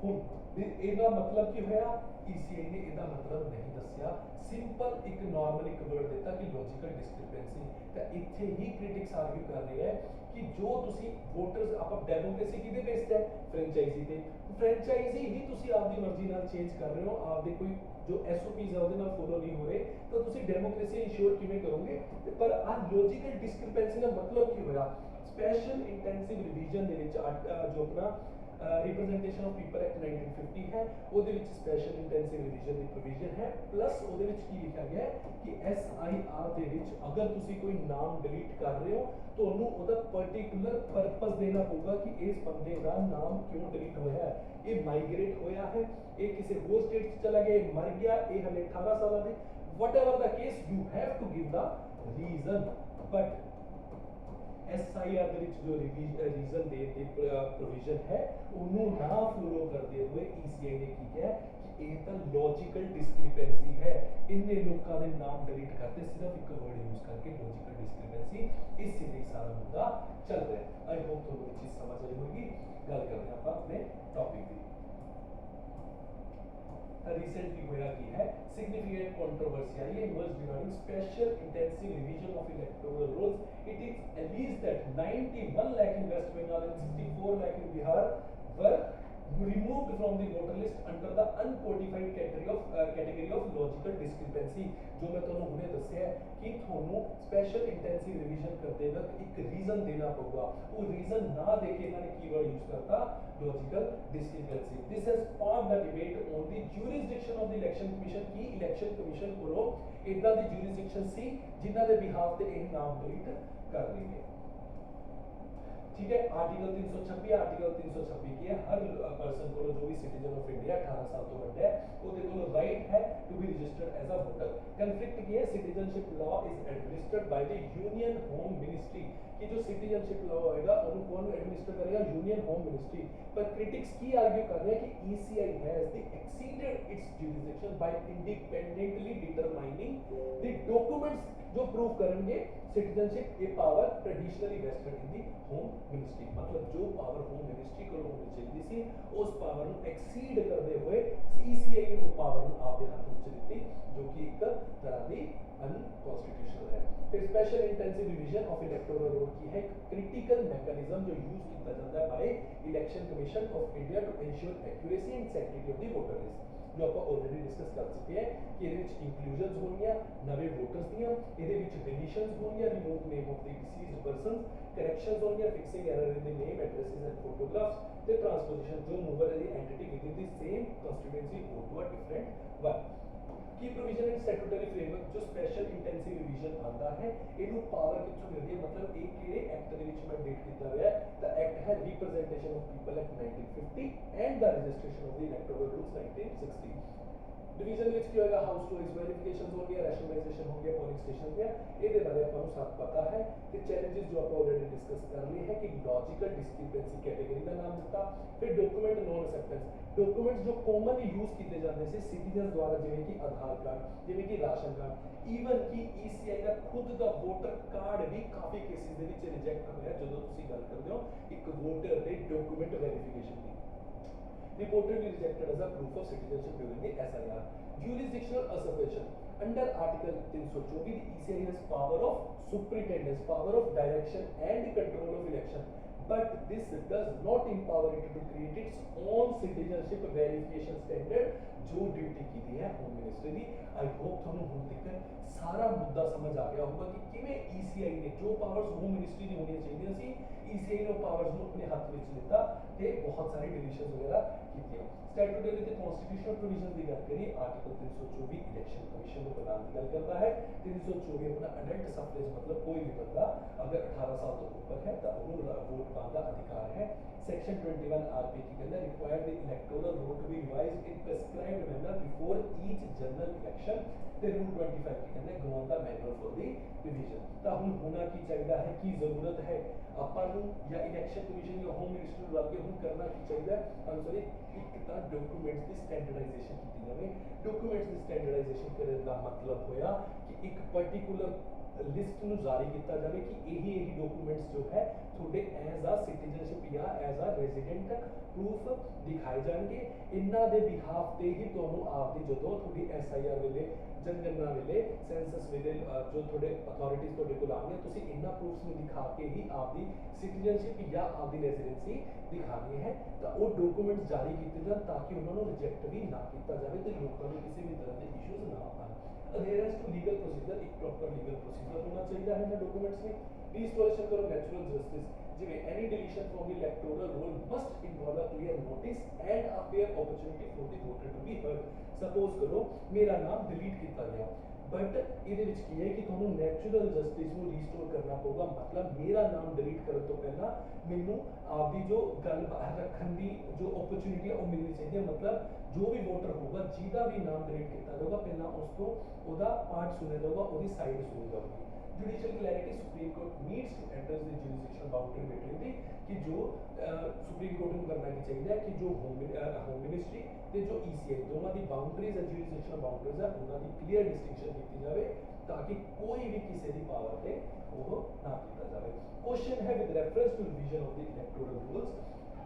हुण ਇਹਦਾ मतलब की होया, ECI ने ਇਹਦਾ मतलब नहीं दसिया, सिंपल एक नॉर्मल एक वर्ड देता कि लॉजिकल डिस्क्रिपेंसी। तो इत्थे ही क्रिटिक्स आर्ग्यू कर रहे हैं कि जो तुसी वोटर्स आप डेमोक्रेसी किदे बेस्ड है, फ्रेंचाइजी ते, फ्रेंचाइजी ही तुसी आपदी मर्जी नाल चेंज कर रहे हो, आपदे कोई जो SOPs है ਉਹਦੇ ਨਾਲ फॉलो नहीं हो रहे, तो तुसी डेमोक्रेसी इंश्योर किवें करोगे। पर आ लॉजिकल डिस्क्रिपेंसी ਦਾ मतलब की होया, स्पेशल इंटेंसिव रिवीजन ਦੇ ਵਿੱਚ जो अपना रिप्रेजेंटेशन ऑफ पीपल एक्ट 1950 है ਉਹਦੇ ਵਿੱਚ ਸਪੈਸ਼ਲ ਇੰਟੈਂਸਿਵ ਰਿਵੀਜ਼ਨ ਦੀ ਪ੍ਰੋਵੀਜ਼ਨ ਹੈ ਪਲੱਸ ਉਹਦੇ ਵਿੱਚ ਕੀ ਲਿਖਿਆ ਗਿਆ ਹੈ ਕਿ SIR ਦੇ ਵਿੱਚ ਅਗਰ ਤੁਸੀਂ ਕੋਈ ਨਾਮ ਡਿਲੀਟ ਕਰ ਰਹੇ ਹੋ ਤੁਹਾਨੂੰ ਉਹਦਾ ਪਾਰਟਿਕੂਲਰ ਪਰਪਸ ਦੇਣਾ ਪਊਗਾ ਕਿ ਇਸ ਬੰਦੇ ਦਾ ਨਾਮ ਕਿਉਂ ਡਿਲੀਟ ਹੋਇਆ ਹੈ ਇਹ ਮਾਈਗ੍ਰੇਟ ਹੋਇਆ ਹੈ ਇਹ ਕਿਸੇ ਹੋਰ ਸਟੇਟ 'ਚ ਚਲਾ ਗਿਆ ਇਹ ਮਰ ਗਿਆ ਇਹ ਹਲੇ 18 ਸਾਲਾਂ ਦੇ whatever the case you have to give the reason but SIR ਦੇ ਵਿੱਚ ਜੋ ਰੀਜ਼ਨ ਦੇ ਪ੍ਰੋਵੀਜ਼ਨ ਹੈ ਉਹਨੂੰ ਨਾ ਫੋਲੋ ਕਰਦੇ ਹੋਏ ECI ਨੇ ਕੀ ਕਿਹਾ ਕਿ ਇਹ ਤਾਂ ਲੌਜੀਕਲ ਡਿਸਕ੍ਰਿਪੈਂਸੀ ਹੈ ਇੰਨੇ ਲੋਕਾਂ ਦੇ ਨਾਮ ਡਿਲੀਟ ਕਰਤੇ ਸਿਰਫ ਇੱਕ ਵਰਡ ਯੂਜ਼ ਕਰਕੇ ਲੌਜੀਕਲ ਡਿਸਕ੍ਰਿਪੈਂਸੀ ਇਸ ਲਈ ਸਾਰਾ ਮੁੱਦਾ ਚੱਲ ਰਿਹਾ ਹੈ ਆਈ ਹੋਪ ਤੁਹਾਨੂੰ ਇਹ ਚੀਜ਼ ਸਮਝ ਆਈ ਹੋਵੇਗੀ ਗੱਲ ਕਰਦੇ ਹਾਂ ਆਪਾਂ ਆਪਣੇ ਟੌਪਿਕ ਦੀ recently होया की है significant controversy आई है emerged regarding special intensive revision of electoral rolls it is alleged that 91 lakh in West Bengal and 64 lakh in Bihar were removed from the voter list under the uncodified category of logical discrepancy जो मैं ਤੁਹਾਨੂੰ ਹੁਣੇ ਦੱਸਿਆ ਕਿ ਤੁਹਾਨੂੰ ਸਪੈਸ਼ਲ ਇੰਟੈਂਸਿਵ ਰਿਵੀਜ਼ਨ ਕਰਦੇ ਵਕਤ ਇੱਕ ਰੀਜ਼ਨ ਦੇਣਾ ਪਊਗਾ ਉਹ ਰੀਜ਼ਨ ਨਾ ਦੇ ਕੇ ਇਹਨਾਂ ਨੇ ਕੀਵਰਡ ਯੂਜ਼ ਕਰਤਾ logical discrepancy this has sparked the debate on the jurisdiction of the election commission की election commission ਕੋਲੋਂ ਇਦਾਂ ਦੀ jurisdiction ਸੀ ਜਿਨ੍ਹਾਂ ਦੇ ਬਿਹਾਫ ਤੇ ਇਹ ਨਾਮ ਡਿਲੀਟ ਕਰ ਲਈਏ ठीक है आर्टिकल 326 आर्टिकल 326 की है हर पर्सन को जो भी सिटीजन ऑफ इंडिया 18 साल तो बड़ा है ਉਹਦੇ ਕੋਲ ਰਾਈਟ ਹੈ to be registered as a voter conflict ਕੀ ਹੈ citizenship law is administered by the union home ministry कि जो सिटीजनशिप लॉ होएगा उनको कौन एडमिनिस्टर करेगा यूनियन होम मिनिस्ट्री पर क्रिटिक्स की आर्ग्यू कर रहे हैं कि ECI has the exceeded its jurisdiction by independently determining the documents जो प्रूव करेंगे सिटीजनशिप ये power traditionally vested in the home ministry मतलब जो पावर होम मिनिस्ट्री को होनी चाहिए सी उस पावर ਨੂੰ एक्सीड करते हुए ECI ने वो पावर ਨੂੰ आपके हाथ ਵਿੱਚ ਦਿੱਤੀ जो कि एक तरह ਦੀ अनकॉन्स्टिट्यूशनल है फिर special intensive revision of electoral roll की है क्रिटिकल मैकेनिज्म जो यूज किया जाता है by election commission of India to ensure accuracy and sanctity of the voter list जो ਆਪਾਂ ਆਲਰੇਡੀ ਡਿਸਕਸ ਕਰ ਚੁੱਕੇ ਹਾਂ ਕਿ ਇਹਦੇ ਵਿੱਚ ਇਨਕਲੂਜਨਸ ਹੋਣਗੀਆਂ ਨਵੇਂ ਵੋਟਰਸ ਦੀਆਂ ਇਹਦੇ ਵਿੱਚ ਡਿਲੀਸ਼ਨਸ ਹੋਣਗੀਆਂ remove name of the deceased persons corrections ਹੋਣਗੀਆਂ fixing error in the name addresses and photographs ਤੇ ਟ੍ਰਾਂਸਪੋਜੀਸ਼ਨ ਜੋ ਮੂਵਰ ਹੈ the entity within the same constituency go to a different one की प्रोविजन इन स्टैट्यूटरी फ्रेमवर्क जो स्पेशल इंटेंसिव रिवीजन आता है इनु पावर किथों मिलदी है मतलब एक किहड़े एक्ट दे विच मैंडेट कीता गया है द एक्ट है representation of people act 1950 and the registration of the electoral rules 1960 division ਵਿੱਚ ਕੀ ਹੋਏਗਾ ਹਾਊਸ ਟੂ ਹਾਊਸ ਵੈਰੀਫਿਕੇਸ਼ਨਸ ਹੋਣਗੀਆਂ ਰੈਸ਼ਨਲਾਈਜੇਸ਼ਨ ਹੋਣਗੀਆਂ ਪੋਲਿੰਗ ਸਟੇਸ਼ਨ ਦੀਆਂ ਇਹਦੇ ਬਾਰੇ ਆਪਾਂ ਨੂੰ ਸਭ ਪਤਾ ਹੈ ਤੇ ਚੈਲੰਜਸ ਜੋ ਆਪਾਂ ਆਲਰੇਡੀ ਡਿਸਕਸ ਕਰ ਲਏ ਹੈ ਕਿ ਲੌਜੀਕਲ ਡਿਸਕ੍ਰਿਪੈਂਸੀ ਕੈਟਾਗਰੀ ਦਾ ਨਾਮ ਦਿੱਤਾ ਫਿਰ ਡਾਕੂਮੈਂਟ ਨੋਨ ਅਸੈਪਟੈਂਸ ਡਾਕੂਮੈਂਟਸ ਜੋ ਕਾਮਨਲੀ ਯੂਜ਼ ਕੀਤੇ ਜਾਂਦੇ ਸੀ ਸਿਟੀਜ਼ਨਸ ਦੁਆਰਾ ਜਿਵੇਂ ਕਿ ਆਧਾਰ ਕਾਰਡ ਜਿਵੇਂ ਕਿ ਰਾਸ਼ਨ ਕਾਰਡ ਈਵਨ ਕਿ ECI ਦਾ ਖੁਦ ਦਾ ਵੋਟਰ ਕਾਰਡ ਵੀ ਕਾਫੀ ਕੇਸਿਸ ਦੇ ਵਿੱਚ ਰਿਜੈਕਟ ਹੋਇਆ ਜਦੋਂ ਤੁਸੀਂ ਗੱਲ ਕਰਦੇ ਹੋ ਇੱਕ ਵੋਟਰ ਦੇ document verification the reportedly rejected as a proof of citizenship during the SIR. Jurisdictional usurpation. Under Article 324, the ECI has power of superintendence, power of direction and control of election. But this does not empower it to create its own citizenship verification standard जो ड्यूटी की दी है होम मिनिस्ट्री की आई होप ਤੁਹਾਨੂੰ ਹੁਣ ਤੱਕ ਸਾਰਾ ਮੁੱਦਾ ਸਮਝ ਆ ਗਿਆ ਹੋਊਗਾ ਕਿ ਕਿਵੇਂ ECI ਨੇ ਜੋ ਪਾਵਰਸ ਹੋਮ ਮਿनिस्ट्री ਦੀ ਹੋਣੀਆਂ ਚਾਹੀਦੀਆਂ ਸੀ ECI ਨੇ ਪਾਵਰਸ ਨੂੰ ਆਪਣੇ ਹੱਥ ਵਿੱਚ ਲਿੱਤਾ ਤੇ ਬਹੁਤ ਸਾਰੇ ਡਿਲੀਸ਼ਨਸ ਵਗੈਰਾ ਕੀਤੀਆਂ स्टैट्यूटरी ਤੇ कॉन्स्टिट्यूशनल प्रोविजन ਦੀ ਗੱਲ ਕਰੀਏ आर्टिकल 324 इलेक्शन कमीशन ਨੂੰ बनाने की गल करता है 324 अपना अडल्ट सफरेज मतलब कोई भी बंदा अगर 18 साल तो ऊपर है तो उन्हें वोट पाने का अधिकार है सेक्शन 21 आरपी की कहना required the electoral roll to be revised in prescribed manner before each general election ਤੇ रूल 25 की कहना ग्राउंड ਦਾ मैनुअल फॉर द रिवीजन ਤਾਂ ਹੁਣ ਹੋਣਾ ਕੀ ਚਾਹੀਦਾ ਹੈ ਕੀ ਜ਼ਰੂਰਤ ਹੈ ਆਪਾਂ ਨੂੰ ਜਾਂ ਇਲੈਕਸ਼ਨ ਕਮਿਸ਼ਨ ਜਾਂ ਹੋਮ ਮਿਨਿਸਟਰ ਨੂੰ ਲੱਗੇ ਹੁਣ ਕਰਨਾ ਕੀ ਚਾਹੀਦਾ ਹੈ ਸੌਰੀ ਇੱਕ ਤਾਂ ਡਾਕੂਮੈਂਟਸ ਦੀ ਸਟੈਂਡਰਡਾਈਜੇਸ਼ਨ ਕੀਤੀ ਜਾਵੇ ਡਾਕੂਮੈਂਟਸ ਦੀ ਸਟੈਂਡਰਡਾਈਜੇਸ਼ਨ ਕਰਨ ਦਾ ਮਤਲਬ ਹੋਇਆ ਕਿ ਇੱਕ ਪਾਰਟਿਕੂਲਰ ਲਿਸਟ ਨੂੰ ਜਾਰੀ ਕੀਤਾ ਜਾਵੇ ਕਿ ਇਹੀ ਡਾਕੂਮੈਂਟਸ ਜੋ ਹੈ ਤੁਹਾਡੇ ਐਜ਼ ਆ ਸਿਟੀਜ਼ਨਸ਼ਿਪ ਜਾਂ ਐਜ਼ ਆ ਰੈਜ਼ੀਡੈਂਟ ਪ੍ਰੂਫ ਦਿਖਾਏ ਜਾਣਗੇ ਇਹਨਾਂ ਦੇ ਬਿਹਾਫ ਤੇ ਹੀ ਤੁਹਾਨੂੰ ਆਪਦੀ ਜਦੋਂ ਤੁਹਾਡੀ SIR ਵੇਲੇ ਜਨਗਣਨਾ ਵੇਲੇ ਸੈਂਸਸ ਵੇਲੇ ਜੋ ਤੁਹਾਡੇ ਅਥਾਰਟੀਜ਼ ਤੁਹਾਡੇ ਕੋਲ ਆਉਣਗੇ ਤੁਸੀਂ ਇਹਨਾਂ ਪ੍ਰੂਫਸ ਨੂੰ ਦਿਖਾ ਕੇ ਹੀ ਆਪਦੀ ਸਿਟੀਜ਼ਨਸ਼ਿਪ ਜਾਂ ਆਪਦੀ ਰੈਜ਼ੀਡੈਂਸੀ ਦਿਖਾਣੀ ਹੈ ਤਾਂ ਉਹ ਡਾਕੂਮੈਂਟਸ ਜਾਰੀ ਕੀਤੇ ਜਾਣ ਤਾਂ ਕਿ ਉਹਨਾਂ ਨੂੰ ਰਿਜੈਕਟ ਵੀ ਨਾ ਕੀਤਾ ਜਾਵੇ ਤੇ ਲੋਕਾਂ ਨੂੰ ਕਿਸੇ ਵੀ ਤਰ੍ਹਾਂ ਦੇ ਇਸ਼ੂਜ਼ ਨਾ ਆਉਣ adherence to legal procedure एक प्रॉपर लीगल प्रोसीजर होना चाहिए है ना डॉक्यूमेंट्स में रिस्टोरेशन करो नेचुरल जस्टिस ਜਿਵੇਂ any deletion from the electoral roll must involve a clear notice and a fair opportunity for the voter to be heard. Suppose ਕਰੋ ਮੇਰਾ ਨਾਮ ਡਿਲੀਟ ਕੀਤਾ ਗਿਆ, ਬਟ ਇਹਦੇ ਵਿੱਚ ਕੀ ਹੈ ਕਿ ਤੁਹਾਨੂੰ ਨੈਚੁਰਲ ਜਸਟਿਸ ਨੂੰ ਰੀਸਟੋਰ ਕਰਨਾ ਪਊਗਾ। ਮਤਲਬ ਮੇਰਾ ਨਾਮ ਡਿਲੀਟ ਕਰਨ ਤੋਂ ਪਹਿਲਾਂ ਮੈਨੂੰ ਆਪਦੀ ਜੋ ਗੱਲ ਬਾਹਰ ਰੱਖਣ ਦੀ ਜੋ ਓਪਰਚੁਨਿਟੀ ਹੈ ਉਹ ਮਿਲਣੀ ਚਾਹੀਦੀ ਹੈ। ਮਤਲਬ ਜੋ ਵੀ ਵੋਟਰ ਹੋਊਗਾ ਜਿਹਦਾ ਵੀ ਨਾਮ ਡਿਲੀਟ ਕੀਤਾ ਜਾਊਗਾ ਪਹਿਲਾਂ ਉਸ ਤੋਂ ਉਹਦਾ ਪਾਰਟ ਸੁਣਿਆ ਜਾਊਗਾ, ਉਹਦੀ ਸਾਈਡ ਸੁਣੀ ਜਾਊਗੀ। Judicial clarity supreme court needs to address the jurisdictional boundary between the कि जो सुप्रीम कोर्ट ਨੂੰ ਕਰਨਾ ਕੀ ਚਾਹੀਦਾ ਹੈ ਕਿ ਜੋ ਹੋਮ ਮਿਨਿਸਟਰੀ ਤੇ ਜੋ ਈਸੀਆਈ ਦੋਨਾਂ ਦੀ ਬਾਉਂਡਰੀਜ਼ ਹੈ, ਜੁਰਿਸਡਿਕਸ਼ਨਲ ਬਾਉਂਡਰੀਜ਼ ਹੈ, ਉਹਨਾਂ ਦੀ ਕਲੀਅਰ ਡਿਸਟਿੰਕਸ਼ਨ ਕੀਤੀ ਜਾਵੇ ਤਾਂ ਕਿ ਕੋਈ ਵੀ ਕਿਸੇ ਦੀ ਪਾਵਰ ਤੇ ਉਹ ਨਾ ਕੀਤਾ ਜਾਵੇ। क्वेश्चन है with reference to revision of the electoral rules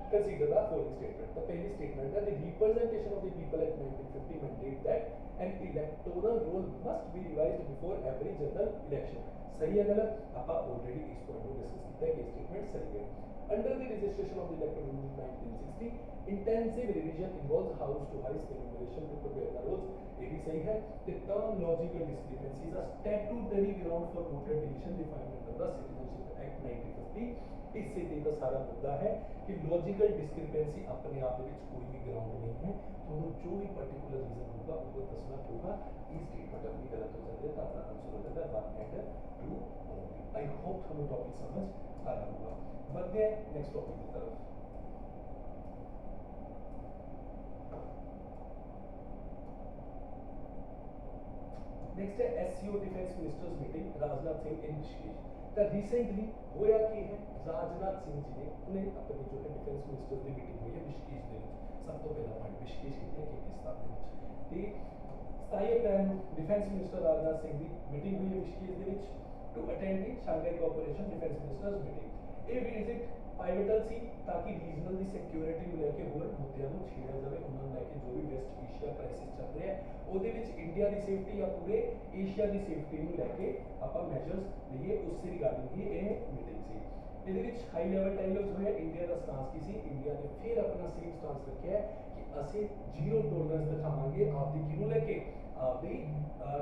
consider the following statement। the पहली statement है the representation of the people at 1950 mandate that an electoral roll must be revised before every general election। सही है गलत? ਆਪਾਂ ऑलरेडी इस पॉइंट को डिस्कस किया है, ये स्टेटमेंट सही है। under the registration of the electoral rules 1960 intensive revision involves house to house enumeration to prepare the rules। ये भी सही है। the terminological discrepancies are statutory ground for voter deletion defined under the citizenship act 1950। इससे तो सारा मुद्दा है कि लॉजिकल डिस्क्रिपेंसी अपने आप में कोई भी ग्राउंड नहीं है, तो जो भी पर्टिकुलर रीजन होगा वो दसना होगा। इस स्टेटमेंट अपनी गलत हो जाती है तो अपना आंसर हो जाता है 1 एंड 2 ओनली। आई होप हमें टॉपिक समझ आया होगा। बढ़ते हैं नेक्स्ट टॉपिक की तरफ। नेक्स्ट है SCO defence ministers meeting Rajnath Singh in Rishikesh. तो रिसेंटली होया कि है राजनाथ सिंह जी ने उन्हें अपनी जो है डिफेंस मिनिस्टर्स की मीटिंग हुई है ऋषिकेश के सब तो पहला पॉइंट ऋषिकेश की है किर्गिस्तान के ते 27 अप्रैल ਨੂੰ डिफेंस मिनिस्टर राजनाथ सिंह की मीटिंग हुई है ऋषिकेश के to attend the Shanghai cooperation defence ministers meeting. ਇਹ ਵਿਜ਼ਿਟ ਪਾਈਵਟਲ ਸੀ ਤਾਂ ਕਿ ਰੀਜਨਲ ਦੀ ਸਿਕਿਉਰਿਟੀ ਨੂੰ ਲੈ ਕੇ ਹੋਰ ਮੁੱਦਿਆਂ ਨੂੰ ਛੇੜਿਆ ਜਾਵੇ, ਉਹਨਾਂ ਨੂੰ ਲੈ ਕੇ ਜੋ ਵੀ ਵੈਸਟ ਏਸ਼ੀਆ ਕ੍ਰਾਈਸਿਸ ਚੱਲ ਰਿਹਾ ਹੈ ਉਹਦੇ ਵਿੱਚ ਇੰਡੀਆ ਦੀ ਸੇਫਟੀ ਜਾਂ ਪੂਰੇ ਏਸ਼ੀਆ ਦੀ ਸੇਫਟੀ ਨੂੰ ਲੈ ਕੇ ਆਪਾਂ ਮੈਜਰਸ ਲਈਏ, ਉਸੇ ਰਿਗਾਰਡਿੰਗ ਹੀ ਇਹ ਮੀਟਿੰਗ ਸੀ। ਇਹਦੇ ਵਿੱਚ ਹਾਈ ਲੈਵਲ ਡਾਇਲੌਗਸ ਹੋਇਆ। ਇੰਡੀਆ ਦਾ ਸਟਾਂਸ ਕੀ ਸੀ? ਇੰਡੀਆ ਨੇ ਫਿਰ ਆਪਣਾ ਸੇਮ ਸਟਾਂਸ ਰੱਖਿਆ ਕਿ ਅਸੀਂ ਜ਼ੀਰੋ ਟੋਲਰੈਂਸ ਦਿਖਾਵਾਂਗੇ ਆਪਦੀ ਕਿਹਨੂੰ ਲੈ ਕੇ? ਆਪਦੀ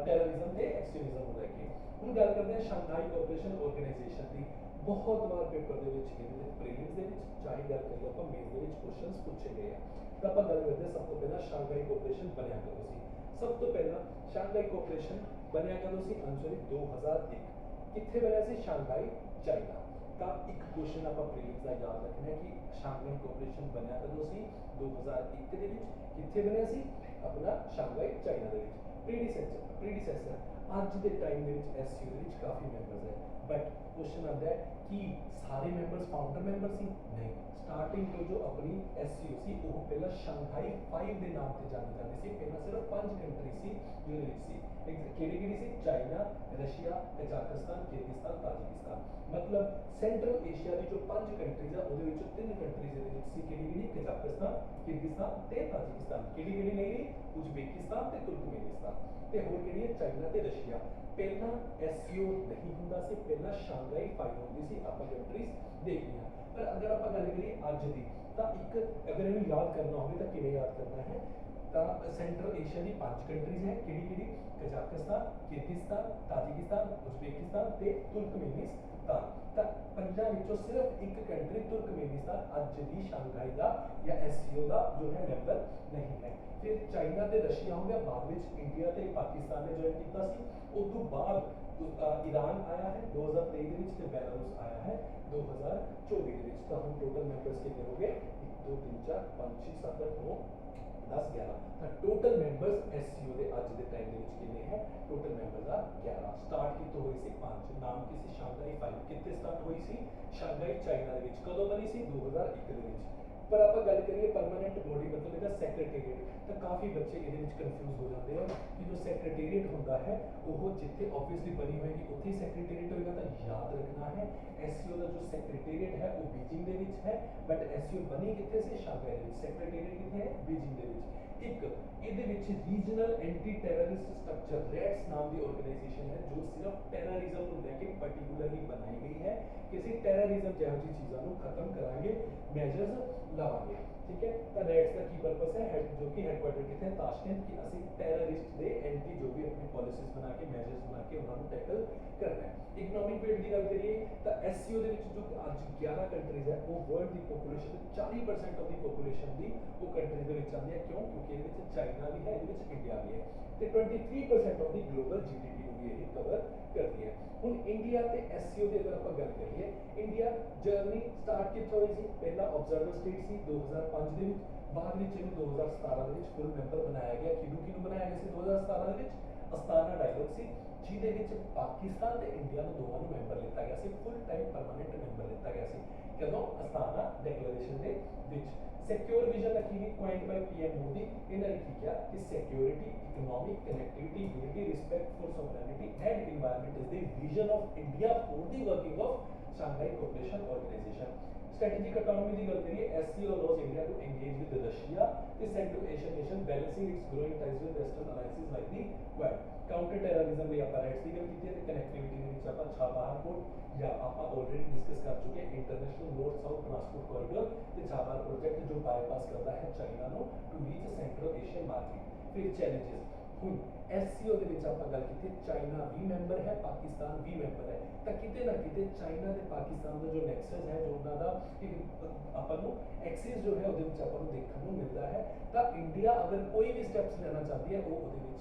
ਟੈਰਰਿਜ਼ਮ ਤੇ ਐਕਸਟ੍ਰੀਮਿਜ਼ਮ ਨੂੰ ਲੈ ਕੇ। ਹੁਣ ਗੱਲ ਕਰਦੇ ਹਾਂ ਸ਼ਾਂਘਾਈ ਕੋਆਪਰੇਸ਼ਨ ਆਰਗੇਨਾਈਜੇਸ਼ਨ ਦੀ। बहुत बार पेपर ਦੇ ਵਿੱਚ ਇਹਦੇ ਪ੍ਰੀਲਿਮਸ ਦੇ ਵਿੱਚ ਚਾਹੇ ਗੱਲ ਕਰੀਏ ਆਪਾਂ ਮੇਨਸ ਦੇ ਵਿੱਚ ਕੁਐਸਚਨਸ ਪੁੱਛੇ ਗਏ ਆ ਤਾਂ ਆਪਾਂ ਗੱਲ ਕਰਦੇ ਸਭ ਤੋਂ ਪਹਿਲਾਂ ਸ਼ਾਂਘਾਈ ਕੋਆਪਰੇਸ਼ਨ ਬਣਿਆ ਕਦੋਂ ਸੀ? ਸਭ ਤੋਂ ਪਹਿਲਾਂ ਸ਼ਾਂਘਾਈ ਕੋਆਪਰੇਸ਼ਨ ਬਣਿਆ ਕਦੋਂ ਸੀ? ਆਨਸਰ 2001। ਕਿੱਥੇ ਬਣਿਆ ਸੀ? ਸ਼ਾਂਘਾਈ ਚਾਈਨਾ। ਤਾਂ ਇੱਕ ਕੁਐਸਚਨ ਆਪਾਂ ਪ੍ਰੀਲਿਮਸ ਦਾ ਯਾਦ ਰੱਖਣਾ ਹੈ ਕਿ ਸ਼ਾਂਘਾਈ ਕੋਆਪਰੇਸ਼ਨ ਬਣਿਆ ਕਦੋਂ ਸੀ? 2001 ਦੇ ਵਿੱਚ। ਕਿੱਥੇ ਬਣਿਆ ਸੀ? ਆਪਣਾ ਸ਼ਾਂਘਾਈ ਚਾਈਨਾ ਦੇ ਵਿੱਚ। प्रीडिसेसर ਅੱਜ ਦੇ ਟਾਈਮ ਦੇ ਵਿੱਚ ਐਸਸੀਓ ਦੇ ਵਿੱਚ ਕਾਫੀ ਮੈਂਬਰਸ ਹੈ, ਬਟ क्वेश्चन आता है कि सारे मेंबर्स फाउंडर मेंबर सी? नहीं। स्टार्टिंग तो जो अपनी एससीओ सी वो पहला शंघाई 5 के नाम से जानी जाती सी। पहला सिर्फ 5 कंट्री सी जो रिच सी। केड़ी-केड़ी सी? China, Russia, Kazakhstan, Kyrgyzstan, Tajikistan. मतलब सेंट्रल एशिया की जो 5 कंट्रीज है ਉਹਦੇ ਵਿੱਚੋਂ 3 कंट्रीज ਦੇ ਵਿੱਚ ਸੀ। केड़ी-केड़ी? कजाकिस्तान, किर्गिस्तान ਤੇ ताजिकिस्तान। केड़ी-केड़ी नहीं रही? उज्बेकिस्तान ਤੇ तुर्कमेनिस्तान। ਤੇ ਹੋਰ ਕਿਹੜੀ ਹੈ? ਚਾਈਨਾ ਤੇ ਰਸ਼ੀਆ। ਪਹਿਲਾਂ ਐਸਸੀਓ ਨਹੀਂ ਹੁੰਦਾ ਸੀ, ਪਹਿਲਾਂ ਸ਼ਾਂਘਾਈ 5 ਹੁੰਦੀ ਸੀ। ਆਪਾਂ ਕੰਟਰੀਜ਼ ਦੇਖ ਲਈਆਂ, ਪਰ ਅਗਰ ਆਪਾਂ ਗੱਲ ਕਰੀਏ ਅੱਜ ਦੀ ਤਾਂ ਇੱਕ ਅਗਰ ਇਹਨੂੰ ਯਾਦ ਕਰਨਾ ਹੋਵੇ ਤਾਂ ਕਿਵੇਂ ਯਾਦ ਕਰਨਾ ਹੈ? ਤਾਂ ਸੈਂਟਰਲ ਏਸ਼ੀਆ ਦੀ 5 ਕੰਟਰੀਜ਼ ਹੈ। ਕਿਹੜੀ-ਕਿਹੜੀ? ਕਜ਼ਾਕਿਸਤਾਨ, ਕਿਰਗਿਸਤਾਨ, ਤਾਜਿਕਿਸਤਾਨ, ਉਜ਼ਬੇਕਿਸਤਾਨ ਤੇ ਤੁਰਕਮੇਨਿਸਤਾਨ। ਤਾਂ ਪੰਜਾਂ ਵਿੱਚੋਂ ਸਿਰਫ ਇੱਕ ਕੰਟਰੀ ਤੁਰਕਮੇਨਿਸਤਾਨ ਅੱਜ ਦੀ ਸ਼ਾਂਘਾਈ ਦਾ ਜਾਂ ਐਸਸੀਓ ਦਾ ਜੋ ਹੈ ਮੈਂਬਰ ਨਹੀਂ ਹੈ। ਫਿਰ ਚਾਈਨਾ ਤੇ ਰਸ਼ੀਆ ਹੋ ਗਿਆ, ਬਾਅਦ ਵਿੱਚ ਇੰਡੀਆ ਤੇ ਪਾਕਿਸਤਾਨ ਨੇ ਜੁਆਇਨ ਕੀਤਾ ਸੀ। ਉਸ ਤੋਂ ਬਾਅਦ ईरान आया है 2023 ਦੇ ਵਿੱਚ ਤੇ ਬੈਲਾਰੂਸ ਆਇਆ ਹੈ 2024 ਦੇ ਵਿੱਚ। ਤਾਂ ਹੁਣ ਟੋਟਲ ਮੈਂਬਰਸ ਕਿੰਨੇ ਹੋ ਗਏ? 1 2 3 4 5 6 7 8 9 10 11। ਤਾਂ ਟੋਟਲ ਮੈਂਬਰਸ ਐਸਸੀਓ ਦੇ ਅੱਜ ਦੇ ਟਾਈਮ ਦੇ ਵਿੱਚ ਕਿੰਨੇ ਹੈ? ਟੋਟਲ ਮੈਂਬਰਸ ਆ 11। ਸਟਾਰਟ ਕਿੱਥੋਂ ਹੋਈ ਸੀ? 5। ਨਾਮ ਕੀ ਸੀ? ਸ਼ਾਂਘਾਈ 5। ਕਿੱਥੇ ਸਟਾਰਟ ਹੋਈ ਸੀ? ਸ਼ਾਂਘਾਈ ਚਾਈਨਾ ਦੇ ਵਿੱਚ। ਕਦੋਂ ਬਣੀ ਸੀ? 2001 ਦੇ ਵਿੱਚ। पर आप गल करिए परमानेंट बॉडी मतलब ਇਹਦਾ ਸੈਕਟਰੀਏਟ, ਤਾਂ ਕਾਫੀ ਬੱਚੇ ਇਹਦੇ ਵਿੱਚ ਕਨਫਿਊਜ਼ ਹੋ ਜਾਂਦੇ ਆ ਕਿ ਜੋ ਸੈਕਟਰੀਏਟ ਹੁੰਦਾ ਹੈ ਉਹ ਜਿੱਥੇ ਆਬਵੀਅਸਲੀ ਬਣੀ ਹੋਏਗੀ ਉੱਥੇ ਹੀ ਸੈਕਟਰੀਏਟ ਹੋਏਗਾ। ਤਾਂ ਯਾਦ ਰੱਖਣਾ ਹੈ ਐਸਸੀਓ ਦਾ ਜੋ ਸੈਕਟਰੀਏਟ ਹੈ ਉਹ ਬੀਜਿੰਗ ਦੇ ਵਿੱਚ ਹੈ, ਬਟ ਐਸਸੀਓ ਬਣੀ ਕਿੱਥੇ ਸੀ? ਸ਼ਾਂਘਾਈ ਦੇ ਵਿੱਚ। ਸੈਕਟਰੀਏਟ ਕਿੱਥੇ ਹੈ? ਬੀਜਿੰਗ ਦੇ ਵਿੱਚ। ਇੱਕ ਇਹਦੇ ਵਿੱਚ ਰੀਜਨਲ ਐਂਟੀ ਟੈਰਰਿਸਟ ਸਟਰਕਚਰ ਰੈਟਸ ਨਾਮ ਦੀ ਆਰਗੇਨਾਈਜੇਸ਼ਨ ਹੈ ਜੋ ਸਿਰਫ ਟੈਰਰਿਜ਼ਮ ਨੂੰ ਲੈ ਕੇ ਪਾਰਟਿਕੂਲਰਲੀ ਬਣਾਈ ਗਈ ਹੈ ਕਿ ਅਸੀਂ ਟੈਰਰਿਜ਼ਮ ਜਿਹੋ ਜਿਹੀ ਚੀਜ਼ਾਂ ਨੂੰ ਖਤਮ ਕਰਾਂਗੇ, ਮੈਜਰਸ ਲਾਵਾਂਗੇ। ठीक है। तो रैट्स का की पर्पस है जो कि हेडक्वार्टर किथे ताशकंद की ਅਸੀਂ ਟੈਰਰਿਸਟ ਦੇ ਐਂਟੀ जो भी अपनी पॉलिसीज बना के मेजर्स बना के ਉਹਨਾਂ ਨੂੰ टैकल करना है। इकोनॉमिक वेट की गल करिए तो एससीओ ਦੇ ਵਿੱਚ जो ਅੱਜ 11 ਕੰਟਰੀਜ਼ ਹੈ ਉਹ ਵਰਲਡ ਦੀ ਪੋਪੂਲੇਸ਼ਨ ਦੇ 40% ਆਫ ਦੀ ਪੋਪੂਲੇਸ਼ਨ ਦੀ ਉਹ ਕੰਟਰੀਜ਼ ਦੇ ਵਿੱਚ ਆਉਂਦੀ ਹੈ। ਕਿਉਂ? ਕਿਉਂਕਿ ਇਹਦੇ ਵਿੱਚ ਚਾਈਨਾ ਵੀ ਹੈ, ਇਹਦੇ ਵਿੱਚ ਇੰਡੀਆ ਵੀ ਹੈ ਤੇ 23% ਆਫ ਦੀ ਗਲੋਬਲ ਜੀਡੀਪੀ ਨੂੰ ਵੀ ਇਹ ਕਵਰ ਕਰਦੀ ਹੈ। ਹੁਣ ਇੰਡੀਆ ਤੇ ਐਸਸੀਓ ਦੀ ਅਗਰ ਆਪਾਂ ਗੱਲ ਕਰੀਏ, ਇੰਡੀਆ ਜਰਨੀ ਸਟਾਰਟ ਕਿੱਥੋਂ ਹੋਈ ਸੀ? ਪਹਿਲਾ ਆਬਜ਼ਰਵਰ ਸਟੇਟ ਸੀ 2005 ਦੇ ਵਿੱਚ, ਬਾਅਦ ਵਿੱਚ ਇਹਨੂੰ 2017 ਦੇ ਵਿੱਚ ਫੁੱਲ ਮੈਂਬਰ ਬਣਾਇਆ ਗਿਆ। ਕਿਹਨੂੰ ਬਣਾਇਆ ਗਿਆ ਸੀ 2017 ਦੇ ਵਿੱਚ? ਅਸਤਾਨਾ ਡਾਇਲੋਗ ਸੀ ਜਿਹਦੇ ਵਿੱਚ ਪਾਕਿਸਤਾਨ ਤੇ ਇੰਡੀਆ ਨੂੰ ਦੋਵਾਂ ਨੂੰ ਮੈਂਬਰ ਲਿੱਤਾ ਗਿਆ ਸੀ, ਫੁੱਲ ਟਾਈਮ ਪਰਮਾਨੈਂਟ ਮੈਂਬਰ ਲਿੱਤਾ ਗਿਆ ਸੀ। ਕਦੋਂ? ਅਸਤਾਨਾ ਡਿਕਲੇਰੇਸ਼ਨ ਦੇ ਵਿੱਚ। ਸਿਕਿਉਰ ਵਿਜ਼ਨ ਰੱਖੀ ਗਈ ਪੁਆਇੰਟ ਬਾਈ ਪੀਐਮ ਮੋਦੀ। ਇਹਨਾਂ ਨੇ ਕੀ ਕਿਹਾ ਕਿ security, economic connectivity, unity, respect for sovereignty and environment is the vision of India for the working of Shanghai cooperation organisation. Strategic autonomy की गल करिए, SCO allows India to engage with Russia the central Asian nation balancing its growing ties with western alliances like the Quad. Counter terrorism भी आप राइट्स की गल की है, कनेक्टिविटी ਦੇ ਵਿੱਚ ਆਪਾਂ ਛਾਬਹਾਰ ਪੋਰਟ ਜਾਂ ਆਪਾਂ ਆਲਰੇਡੀ ਡਿਸਕਸ ਕਰ ਚੁੱਕੇ international north south transport corridor ਤੇ ਛਾਬਹਾਰ ਪ੍ਰੋਜੈਕਟ ਜੋ ਬਾਈਪਾਸ ਕਰਦਾ ਹੈ ਚਾਈਨਾ ਨੂੰ to reach central Asian market. ਫਿਰ ਚੈਲੰਜਸ, ਹੁਣ ਐਸਸੀਓ ਦੇ ਵਿੱਚ ਆਪਾਂ ਗੱਲ ਕੀਤੀ, ਚਾਈਨਾ ਵੀ ਮੈਂਬਰ ਹੈ, ਪਾਕਿਸਤਾਨ ਵੀ ਮੈਂਬਰ ਹੈ, ਤਾਂ ਕਿਤੇ ਨਾ ਕਿਤੇ ਚਾਈਨਾ ਤੇ ਪਾਕਿਸਤਾਨ ਦਾ ਜੋ ਨੈਕਸਸ ਹੈ, ਜੋ ਉਹਨਾਂ ਦਾ ਆਪਾਂ ਨੂੰ ਐਕਸਿਸ ਜੋ ਹੈ ਉਹਦੇ ਵਿੱਚ ਆਪਾਂ ਨੂੰ ਦੇਖਣ ਨੂੰ ਮਿਲਦਾ ਹੈ। ਤਾਂ ਇੰਡੀਆ ਅਗਰ ਕੋਈ ਵੀ ਸਟੈਪਸ ਲੈਣਾ ਚਾਹਦੀ ਹੈ ਉਹ ਉਹਦੇ ਵਿੱਚ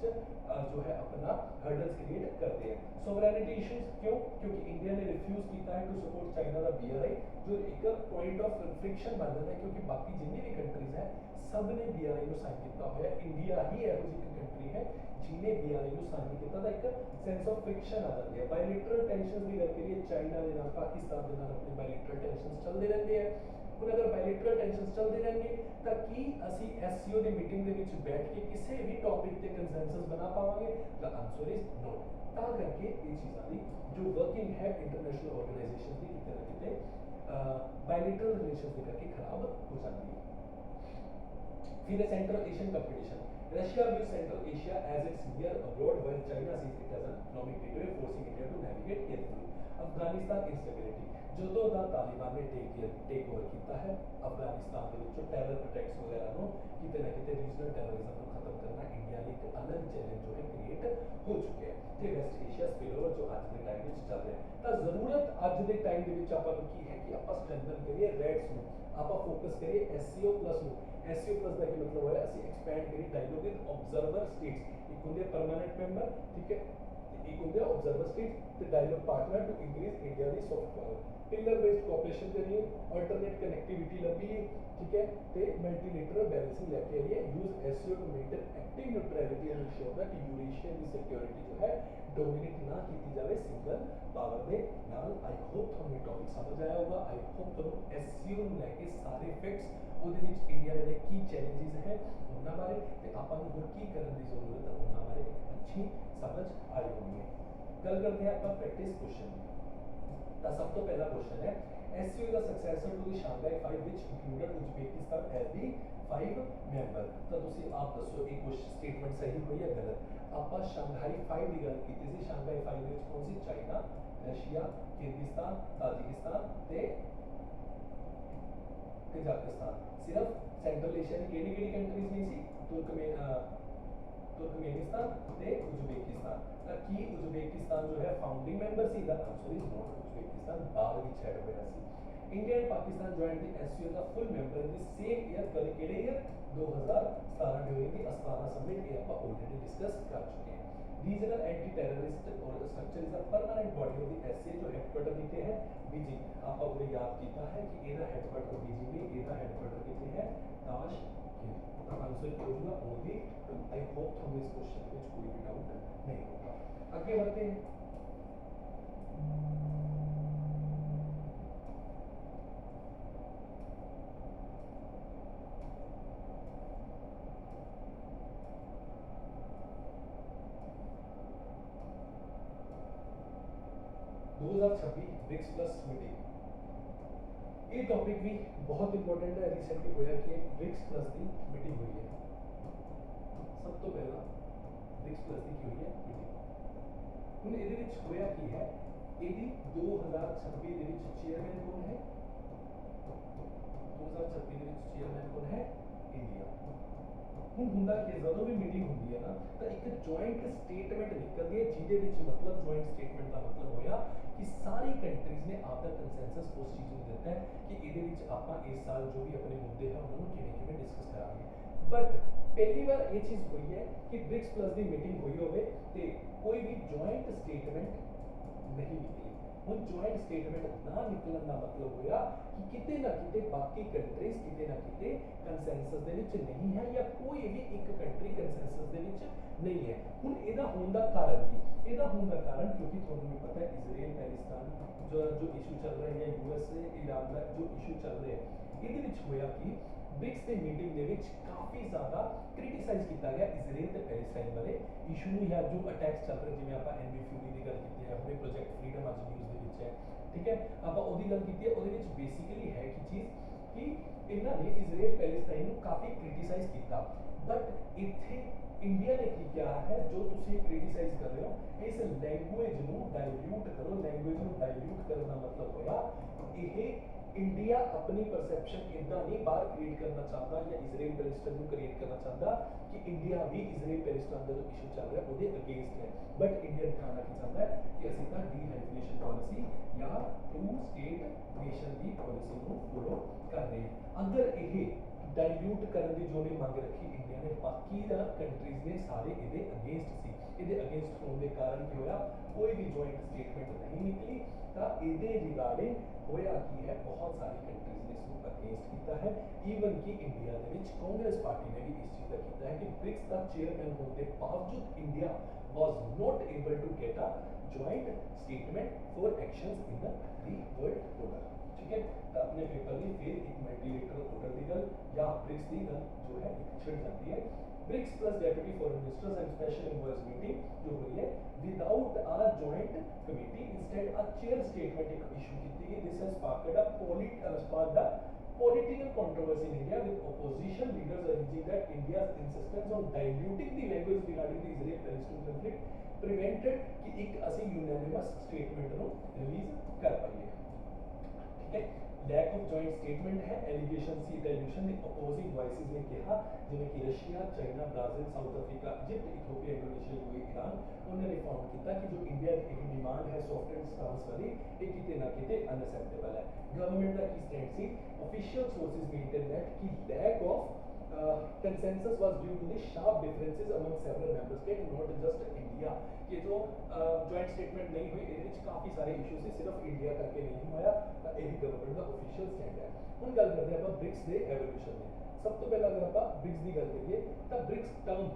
जो है अपना हर्डल्स क्रिएट करते हैं। सोवरेनिटी इश्यूज क्यों? क्योंकि इंडिया ने रिफ्यूज किया है टू सपोर्ट चाइना का बीआरआई, जो एक पॉइंट ऑफ फ्रिक्शन बन जाता है क्योंकि बाकी जितनी भी कंट्रीज है सब ने बीआरआई को साइन किया होया। इंडिया ही है एक कंट्री है जिन्हें बीआरआई को साइन किया था, एक सेंस ऑफ फ्रिक्शन आ जाती है। बायलैटरल टेंशन की गल करिए, चाइना के नाल पाकिस्तान के नाल अपने बायलैटरल टेंशन चलते रहते हैं। ਹੁਣ अगर बायलैटरल टेंशन चलते रहेंगे तो की ਅਸੀਂ ਐਸਸੀਓ ਦੀ ਮੀਟਿੰਗ ਦੇ ਵਿੱਚ ਬੈਠ ਕੇ ਕਿਸੇ ਵੀ ਟੌਪਿਕ ਤੇ ਕੰਸੈਂਸਸ ਬਣਾ ਪਾਵਾਂਗੇ? ਦਾ ਆਨਸਰ ਇਜ਼ ਨੋ। ਤਾਂ ਕਰਕੇ ਇਹ ਚੀਜ਼ਾਂ ਦੀ ਜੋ ਵਰਕਿੰਗ ਹੈ ਇੰਟਰਨੈਸ਼ਨਲ ਆਰਗੇਨਾਈਜੇਸ਼ਨ ਦੀ ਕਿਤੇ ਨਾ ਕਿਤੇ ਬਾਇਲੈਟਰਲ ਰਿਲੇਸ਼ਨਸ ਦੇ ਕਰਕੇ ਖਰਾਬ ਹੋ ਜਾਂਦੀ ਹੈ। फिर central Asian competition, Russia views Central Asia as its near abroad while China sees it as an economic gateway forcing India to navigate carefully। Afghanistan instability, ਜਦੋਂ ਦਾ ਤਾਲਿਬਾਨ ਨੇ ਟੇਕ ਓਵਰ ਕੀਤਾ ਹੈ ਅਫਗਾਨਿਸਤਾਨ ਦੇ ਵਿੱਚੋਂ ਟੈਰਰ ਅਟੈਕਸ ਵਗੈਰਾ ਨੂੰ ਕਿਤੇ ਨਾ ਕਿਤੇ ਰੀਜਨਲ ਟੈਰਰਿਜ਼ਮ ਨੂੰ ਖਤਮ ਕਰਨਾ ਇੰਡੀਆ ਲਈ ਇੱਕ ਅਲੱਗ ਚੈਲੰਜ ਜੋ ਹੈ ਕ੍ਰੀਏਟ ਹੋ ਚੁੱਕਿਆ ਹੈ। ਤੇ ਵੈਸਟ ਏਸ਼ੀਆ ਸਪਿਲਓਵਰ ਜੋ ਅੱਜ ਦੇ ਟਾਈਮ ਵਿੱਚ ਚੱਲ ਰਿਹਾ ਹੈ, ਤਾਂ ਜ਼ਰੂਰਤ ਅੱਜ ਦੇ ਟਾਈਮ ਦੇ ਵਿੱਚ ਆਪਾਂ ਨੂੰ ਕੀ ਹੈ ਕਿ ਆਪਾਂ ਸਟਰੈਂਥਨ ਕਰੀਏ ਰੈਡਸ ਨੂੰ, ਆਪਾਂ ਫੋਕਸ ਕਰੀਏ ਐਸਸੀਓ ਪਲੱਸ ਨੂੰ। ਐਸਸੀਓ ਪਲੱਸ ਦਾ ਕੀ ਮਤਲਬ ਹੋਇਆ? ਅਸੀਂ ਐਕਸਪੈਂਡ ਕਰੀਏ ਡਾਇਲੋਗ ਵਿਦ ਆਬਜ਼ਰਵਰ ਸਟੇਟਸ, ਇੱਕ ਹੁੰਦੇ ਪਰਮਾਨੈਂਟ ਮੈਂਬਰ, ਠੀਕ ਹੈ, ਇੱਕ ਹੁੰਦੇ ਆਬਜ਼ਰਵਰ ਸਟੇਟਸ ਤੇ dialogue partner to increase India ਦੀ soft power. Pillar based cooperation करिए, अल्टरनेट कनेक्टिविटी लभिए, ठीक है, ते मल्टीलेटरल बैलेंसिंग लेके आइए, use SCO to maintain active neutrality and ensure that Eurasia की सिक्योरिटी जो है डोमिनेट ना की जाए सिंगल पावर दे नाल। आई होप ਤੁਹਾਨੂੰ ਇਹ ਟੌਪਿਕ ਸਮਝ ਆਇਆ ਹੋਗਾ। आई होप ਤੁਹਾਨੂੰ एससीओ ਨੂੰ ਲੈ ਕੇ ਸਾਰੇ ਫੈਕਟਸ ਉਹਦੇ ਵਿੱਚ ਇੰਡੀਆ ਦੇ ਕੀ ਚੈਲੰਜਸ ਹੈ ਉਹਨਾਂ ਬਾਰੇ ਤੇ ਆਪਾਂ ਨੂੰ ਹੋਰ ਕੀ ਕਰਨ ਦੀ ਜ਼ਰੂਰਤ ਹੈ ਉਹਨਾਂ ਬਾਰੇ ਇੱਕ ਅੱਛੀ ਸਮਝ ਆਈ ਹੋਣੀ ਹੈ। ਗੱਲ ਕਰਦੇ ਹਾਂ ਆਪਾਂ ਪ੍ਰੈਕਟਿਸ ਕੁਐਸਚਨ ਦੀ। ਤਾਂ ਸਭ ਤੋਂ ਪਹਿਲਾ ਕੁਐਸਚਨ ਹੈ SCO is a successor to the Shanghai 5 which included Uzbekistan as the 5 member। ਤਾਂ ਤੁਸੀਂ ਆਪ ਦੱਸੋ ਇਹ ਕੁਐਸਚਨ ਸਟੇਟਮੈਂਟ ਸਹੀ ਹੋਈ ਜਾਂ ਗਲਤ। ਆਪਾਂ ਸ਼ੰਘਾਈ 5 ਦੀ ਗੱਲ ਕੀਤੀ ਸੀ, ਸ਼ੰਘਾਈ 5 ਵਿੱਚ ਕੌਣ ਸੀ? ਚਾਈਨਾ, ਰਸ਼ੀਆ, ਕਿਰਗਿਸਤਾਨ, ਤਾਜਿਕਿਸਤਾਨ ਤੇ कजाकिस्तान। सिर्फ सेंट्रल एशिया की केड़ी कंट्रीज नहीं सी? तुर्कमेनिस्तान ते उज़्बेकिस्तान। ਤਾਂ ਕੀ उज़्बेकिस्तान जो है फाउंडिंग मेंबर सी? The answer is not. Uzbekistan बाद ਵਿੱਚ ਐਡ ਹੋਇਆ ਸੀ। India and Pakistan joined the SCO as a full member in the same year। कभी ਕਿਹੜੇ year? 2017 during the Astana summit। ਇਹ ਆਪਾਂ already discuss कर चुके हैं। Regional anti terrorist structure is a permanent body of the SA जो हेडक्वार्टर किथे है? बीजिंग। आपा उन्हें याद किया है कि ਇਹਦਾ हेडक्वार्टर बीजिंग में, ਇਹਦਾ हेडक्वार्टर किथे है? ताशकंद। तो आंसर क्या होगा? ओनली। आई होप हमें इस क्वेश्चन में कोई भी डाउट नहीं होगा। आगे बढ़ते हैं। 2026 ब्रिक्स प्लस मीटिंग। ये टॉपिक भी बहुत इंपॉर्टेंट है। रिसेंटली होया कि ब्रिक्स प्लस की मीटिंग हुई है। सब तो पहला ब्रिक्स प्लस की हुई है मीटिंग। ਹੁਣ ਇਹਦੇ ਵਿੱਚ ਹੋਇਆ ਕੀ ਹੈ? ਇਹਦੀ 2026 ਦੇ ਵਿੱਚ ਚੇਅਰਮੈਨ ਕੌਣ ਹੈ? 2026 ਦੇ ਵਿੱਚ ਚੇਅਰਮੈਨ ਕੌਣ ਹੈ? ਇੰਡੀਆ। ਹੁਣ ਹੁੰਦਾ ਕਿ ਜਦੋਂ ਵੀ ਮੀਟਿੰਗ ਹੁੰਦੀ ਹੈ ਨਾ ਤਾਂ ਇੱਕ ਜੁਆਇੰਟ ਸਟੇਟਮੈਂਟ ਨਿਕਲਦੀ ਹੈ ਜਿਹਦੇ ਵਿੱਚ ਮਤਲਬ ਜੁਆਇੰਟ ਸਟੇਟਮੈਂਟ ਦਾ ਮਤਲਬ ਹੋਇਆ ਕਿ ਸਾਰੀ ਕੰਟਰੀਜ਼ ਨੇ ਆਪਦਾ ਕੰਸੈਂਸਸ ਉਸ ਚੀਜ਼ ਨੂੰ ਦਿੱਤਾ ਹੈ ਕਿ ਇਹਦੇ ਵਿੱਚ ਆਪਾਂ ਇਸ ਸਾਲ ਜੋ ਵੀ ਆਪਣੇ ਮੁੱਦੇ ਹਨ ਉਹਨਾਂ ਨੂੰ ਕਿਵੇਂ ਕਿਵੇਂ ਡਿਸਕਸ ਕਰਾਂਗੇ। ਬਟ ਪਹਿਲੀ ਵਾਰ ਇਹ ਚੀਜ਼ ਹੋਈ ਹੈ ਕਿ ਬ੍ਰਿਕਸ ਪਲੱਸ ਦੀ ਮੀਟਿੰਗ ਹੋਈ ਹੋਵੇ ਤੇ ਕੋਈ ਵੀ ਜੁਆਇੰਟ ਸਟੇਟਮੈਂਟ ਨਹੀਂ ਨਿਕਲੀ। ਹੁਣ ਜੁਆਇੰਟ ਸਟੇਟਮੈਂਟ ਨਾ ਨਿਕਲਣ ਦਾ ਮਤਲਬ ਹੋਇਆ ਕਿ ਕਿਤੇ ਨਾ ਕਿਤੇ ਬਾਕੀ ਕੰਟਰੀਜ਼ ਕਿਤੇ ਨਾ ਕਿਤੇ ਕੰਸੈਂਸਸ ਦੇ ਵਿੱਚ ਨਹੀਂ ਹੈ ਜਾਂ ਕੋਈ ਵੀ ਇੱਕ ਕੰਟਰੀ ਕੰਸੈਂਸਸ ਦੇ ਵਿੱਚ ਨਹੀਂ ਹੈ। ਹੁਣ ਇਹਦਾ ਹੋਣ ਦਾ ਕਾਰਨ ਕੀ? ਇਹਦਾ ਹੋਣ ਦਾ ਕਾਰਨ ਕਿਉਂਕਿ ਤੁਹਾਨੂੰ ਵੀ ਪਤਾ ਹੈ ਇਜ਼ਰਾਈਲ ਪੈਲਸਤਾਨ ਜੋ ਇਸ਼ੂ ਚੱਲ ਰਿਹਾ ਹੈ ਜਾਂ ਯੂਐਸਏ ਈਰਾਨ ਦਾ ਜੋ ਇਸ਼ੂ ਚੱਲ ਰਿਹਾ ਹੈ, ਇਹਦੇ ਵਿੱਚ ਹੋਇਆ ਕਿ ਬ੍ਰਿਕਸ ਦੀ ਮੀਟਿੰਗ ਦੇ ਵਿੱਚ ਕਾਫੀ ਜ਼ਿਆਦਾ ਕ੍ਰਿਟਿਸਾਈਜ਼ ਕੀਤਾ ਗਿਆ ਇਜ਼ਰਾਈਲ ਤੇ ਪੈਲਸਤਾਈਨ ਵਾਲੇ ਇਸ਼ੂ ਨੂੰ ਜਾਂ ਜੋ ਅਟੈਕਸ ਚੱਲ ਰਹੇ, ਜਿਵੇਂ ਆਪਾਂ ਐਨਬੀ ਫਿਊਰੀ ਦੀ ਗੱਲ ਕੀਤੀ ਹੈ, ਆਪਣੇ ਪ੍ਰੋਜੈਕਟ ਫਰੀडम ਅੱਜ ਨਿਊਜ਼ ਦੇ ਵਿੱਚ ਹੈ, ਠੀਕ ਹੈ, ਆਪਾਂ ਉਹਦੀ ਗੱਲ ਕੀਤੀ ਹੈ। ਉਹਦੇ ਵਿੱਚ ਬੇਸਿਕਲੀ ਹੈ ਕੀ ਚੀਜ਼ ਕਿ ਇਹਨਾਂ ਨੇ ਇਜ਼ਰਾਈਲ ਪੈਲਸਤਾਈਨ ਨੂੰ ਕਾਫੀ ਕ੍ਰਿਟਿਸਾਈਜ਼ ਕੀਤਾ। ਬਟ ਇੱਥੇ ਇੰਡੀਆ ਨੇ ਕੀ ਕਿਹਾ ਹੈ, ਜੋ ਤੁਸੀਂ ਕ੍ਰਿਟਿਸਾਈਜ਼ ਕਰ ਰਹੇ ਹੋ ਇਸ ਲੈਂਗੁਏਜ ਨੂੰ ਡਾਇਲੂਟ ਕਰੋ। ਲੈਂਗੁਏਜ ਨੂੰ ਡਾਇਲੂਟ ਕਰਨ ਦਾ ਮਤਲਬ ਹੋਇਆ ਇਹ ਇੰਡੀਆ ਆਪਣੀ ਪਰਸੈਪਸ਼ਨ ਇਦਾਂ ਨਹੀਂ ਬਾਹਰ ਕ੍ਰੀਏਟ ਕਰਨਾ ਚਾਹੁੰਦਾ ਜਾਂ ਇਜ਼ਰਾਈਲ ਪੈਲਸਤਾਈਨ ਨੂੰ ਕ੍ਰੀਏਟ ਕਰਨਾ ਚਾਹੁੰਦਾ ਕਿ ਇੰਡੀਆ ਵੀ ਇਜ਼ਰਾਈਲ ਪੈਲਸਤਾਈਨ ਦਾ ਜੋ ਇਸ਼ੂ ਚੱਲ ਰਿਹਾ ਉਹਦੇ ਅਗੇਂਸਟ ਹੈ। ਬਟ ਇੰਡੀਆ ਦਿਖਾਉਣਾ ਕੀ ਚਾਹੁੰਦਾ ਹੈ ਕਿ ਅਸੀਂ ਤਾਂ ਡੀਹੈਬਿਟੇਸ਼ਨ ਪਾਲਿਸੀ ਜਾਂ to state nation the policy ਨੂੰ ਫੋਲੋ ਕਰ ਰਹੇ ਹਾਂ। ਅਗਰ ਇਹ ਡਾਇਲੂਟ ਕਰਨ ਦੀ ਜੋ ਵੀ ਮੰਗ ਰੱਖੀ ਇੰਡੀਆ ਨੇ, ਬਾਕੀ ਦਾ ਕੰਟਰੀਜ਼ ਨੇ ਸਾਰੇ ਇਹਦੇ ਅਗੇਂਸਟ ਸੀ। ਇਹਦੇ ਅਗੇਂਸਟ ਹੋਣ ਦੇ ਕਾਰਨ ਕੀ ਹੋਇਆ, ਕੋਈ ਵੀ ਜੁਆਇੰਟ ਸਟੇਟਮੈਂਟ ਨਹੀਂ ਨਿਕਲੀ। ਤਾਂ ਇਹਦੇ ਰਿਗਾਰਡਿੰਗ ਹੋਇਆ ਕੀ ਹੈ, ਬਹੁਤ ਸਾਰੀ ਕੰਟਰੀਜ਼ ਨੇ ਇਸ ਨੂੰ ਅਗੇਂਸਟ ਕੀਤਾ ਹੈ। ਈਵਨ ਕਿ ਇੰਡੀਆ ਦੇ ਵਿੱਚ ਕਾਂਗਰਸ ਪਾਰਟੀ ਨੇ ਵੀ ਇਸ ਚੀਜ਼ ਦਾ ਕੀਤਾ ਹੈ ਕਿ ਬ੍ਰਿਕਸ ਦਾ ਚੇਅਰਮੈਨ ਹੋਣ ਦੇ ਬਾਵਜੂਦ India was not able to get a joint statement for actions in the world order। ठीक है, तो अपने पेपर में फिर एक मल्टीलेटरल ऑर्डर की गल या ब्रिक्स की गल जो है छिड़ जाती है। BRICS plus deputy foreign ministers and special envoys meeting जो हुई है without a joint committee, instead a chair statement एक इशू की गई। This has sparked a political controversy in India, with opposition leaders urging that India's insistence on diluting the language regarding the Israel-Palestine conflict prevented कि एक ऐसी unanimous statement ਨੂੰ release कर पाइए। ठीक है, lack of joint statement है, allegation C dilution the opposing voices ने कहा, जिन्हें कि Russia, China, Brazil, south Africa, Egypt, Ethiopia, Indonesia, UAE, Iran उन्होंने रिफॉर्म किया कि जो इंडिया की एक डिमांड है सॉफ्ट एंड स्टांस वाली ये किते ना किते अनअक्सेप्टेबल है। गवर्नमेंट का की स्टैंड सी, ऑफिशियल सोर्सेज मेंटेन दैट कि lack of consensus was due to the sharp differences among several member states, not just India। कि जो joint statement नहीं हुई ਇਹਦੇ ਵਿੱਚ ਕਾਫੀ ਸਾਰੇ ਇਸ਼ੂ ਸੀ, ਸਿਰਫ ਇੰਡੀਆ ਕਰਕੇ ਨਹੀਂ ਹੋਇਆ। ਤਾਂ ਇਹ ਵੀ ਗਵਰਨਮੈਂਟ ਦਾ ਆਫੀਸ਼ੀਅਲ ਸਟੈਂਡ ਹੈ। ਹੁਣ ਗੱਲ ਕਰਦੇ ਆਪਾਂ ਬ੍ਰਿਕਸ ਦੇ ਐਵੋਲੂਸ਼ਨ ਦੀ। ਸਭ ਤੋਂ ਪਹਿਲਾਂ ਅਗਰ ਆਪਾਂ ਬ੍ਰਿਕਸ ਦੀ ਗੱਲ ਕਰੀਏ ਤਾਂ ਬ੍ਰਿਕਸ ਟਰਮ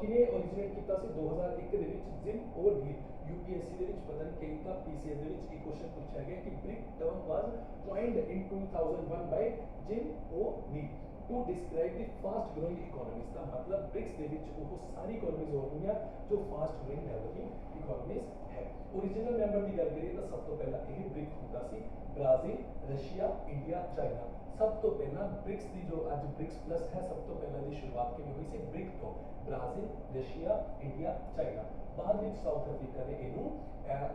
ਕਿਨੇ ओरिजिनेट ਕੀਤਾ ਸੀ 2001 ਦੇ ਵਿੱਚ ਜਿਮ ਔਰ ਨੀਲ। यूपीएससी ਦੇ ਵਿੱਚ ਪਤਾ ਨਹੀਂ ਕਈ ਤਾਂ पीसीएस ਦੇ ਵਿੱਚ ਇੱਕ ਕੁਐਸਚਨ ਪੁੱਛਿਆ ਗਿਆ ਕਿ brick term was coined in 2001 by gym और नील to describe the fast growing economies। ਦਾ ਮਤਲਬ ਬ੍ਰਿਕਸ ਦੇ ਵਿੱਚ ਉਹ ਸਾਰੀ ਇਕਨੋਮੀਜ਼ ਹੋਣਗੀਆਂ ਜੋ ਫਾਸਟ ਗਰੋਇੰਗ ਡਿਵੈਲਪਿੰਗ ਇਕਨੋਮੀਜ਼ ਹੈ। ओरिजिनल ਮੈਂਬਰ ਦੀ ਗੱਲ ਕਰੀਏ ਤਾਂ ਸਭ ਤੋਂ ਪਹਿਲਾਂ ਇਹ ਬ੍ਰਿਕ ਹੁੰਦਾ ਸੀ ਬ੍ਰਾਜ਼ੀਲ, ਰਸ਼ੀਆ, ਇੰਡੀਆ, ਚਾਈਨਾ। ਸਭ ਤੋਂ ਪਹਿਲਾਂ ਬ੍ਰਿਕਸ ਦੀ ਜੋ ਅੱਜ ਬ੍ਰਿਕਸ ਪਲੱਸ ਹੈ, ਸਭ ਤੋਂ ਪਹਿਲਾਂ ਦੀ ਸ਼ੁਰੂਆਤ ਕਿਵੇਂ ਹੋਈ ਸੀ ਬ੍ਰਿਕ ਤੋਂ, ਬ੍ਰਾਜ਼ੀਲ, ਰਸ਼ੀਆ, ਇੰਡੀਆ, ਚਾਈਨਾ। ਬਾਅਦ ਵਿੱਚ ਸਾਊਥ ਅਫਰੀਕਾ ਨੇ ਇਹਨੂੰ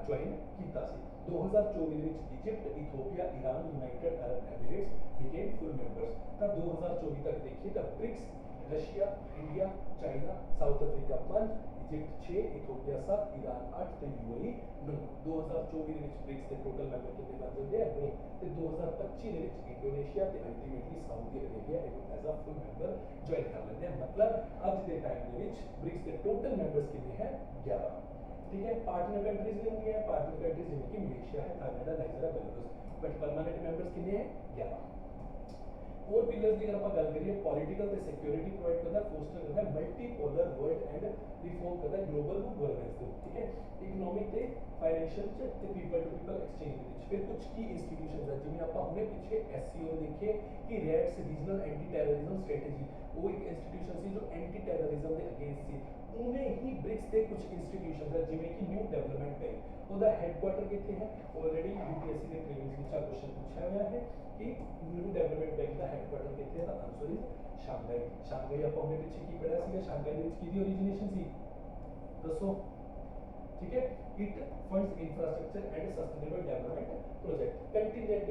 ਜੁਆਇਨ ਕੀਤਾ ਸੀ। 2024 ਦੇ ਵਿੱਚ Egypt, Ethiopia, Iran, United Arab Emirates became full members. ਤਾਂ 2024 ਤੱਕ ਦੇਖੀਏ ਤਾਂ BRICS Russia, India, China, South Africa 5, Egypt 6, Ethiopia 7, Iran 8 ਤੇ यूएई 9। 2024 ਦੇ ਵਿੱਚ ਬ੍ਰਿਕਸ ਦੇ ਟੋਟਲ ਮੈਂਬਰ ਕਿੰਨੇ ਬਣ ਜਾਂਦੇ ਆ 9 ਤੇ 2025 ਦੇ ਵਿੱਚ ਇੰਡੋਨੇਸ਼ੀਆ ਤੇ ਅਲਟੀਮੇਟਲੀ ਸਾਊਦੀ ਅਰੇਬੀਆ ਇਹਨੂੰ as a full member join ਕਰ ਲੈਂਦੇ ਆ। ਮਤਲਬ ਅੱਜ ਦੇ ਟਾਈਮ ਦੇ ਵਿੱਚ ਬ੍ਰਿਕਸ ਦੇ ਟੋਟਲ ਮੈਂਬਰਸ ਕਿੰਨੇ ਹੈ 11। ठीक है, पार्टनर कंट्रीज भी होंगी है, पार्टनर कंट्रीज जिनमें कि मलेशिया है, Canada, Nigeria, Belarus. But permanent members कितने हैं 11। फोर पिलर्स की अगर आप गल करिए पॉलिटिकल ते सिक्योरिटी प्रोवाइड करता है, फोस्टर करता है मल्टीपोलर वर्ल्ड एंड रिफॉर्म करता है ग्लोबल गवर्नेंस। ठीक है, इकोनॉमिक ते फाइनेंशियल ते people to people exchange which फिर कुछ की इंस्टीट्यूशंस है जिन्हें आप हमने पीछे एससीओ देखिए कि RATS regional anti terrorism strategy वो एक इंस्टीट्यूशन सी जो एंटी टेररिज्म के अगेंस्ट सी। उन्हें ही ब्रिक्स के कुछ इंस्टीट्यूशंस है जिन्हें कि न्यू डेवलपमेंट बैंक ਉਹਦਾ ਹੈਡਕੁਆਟਰ ਕਿੱਥੇ ਹੈ ਆਲਰੇਡੀ यूपीएससी ਦੇ ਪ੍ਰੀਵੀਅਸ ਵਿੱਚ ਆ ਕੁਐਸਚਨ ਪੁੱਛਿਆ ਹੋਇਆ ਹੈ ਕਿ ਨਿਊ ਡਿਵੈਲਪਮੈਂਟ ਬੈਂਕ ਦਾ ਹੈਡਕੁਆਟਰ ਕਿੱਥੇ ਹੈ। ਤਾਂ ਆਨਸਰ ਇਜ਼ ਸ਼ਾਂਘਾਈ। ਸ਼ਾਂਘਾਈ ਆਪਾਂ ਉਹਨੇ ਪਿੱਛੇ ਕੀ ਪੜਿਆ ਸੀਗਾ, ਸ਼ਾਂਘਾਈ ਦੇ ਵਿੱਚ ਕਿਹਦੀ ओरिजिनेशन ਸੀ ਦੱਸੋ। ठीक है। It funds infrastructure and sustainable development project. Contingent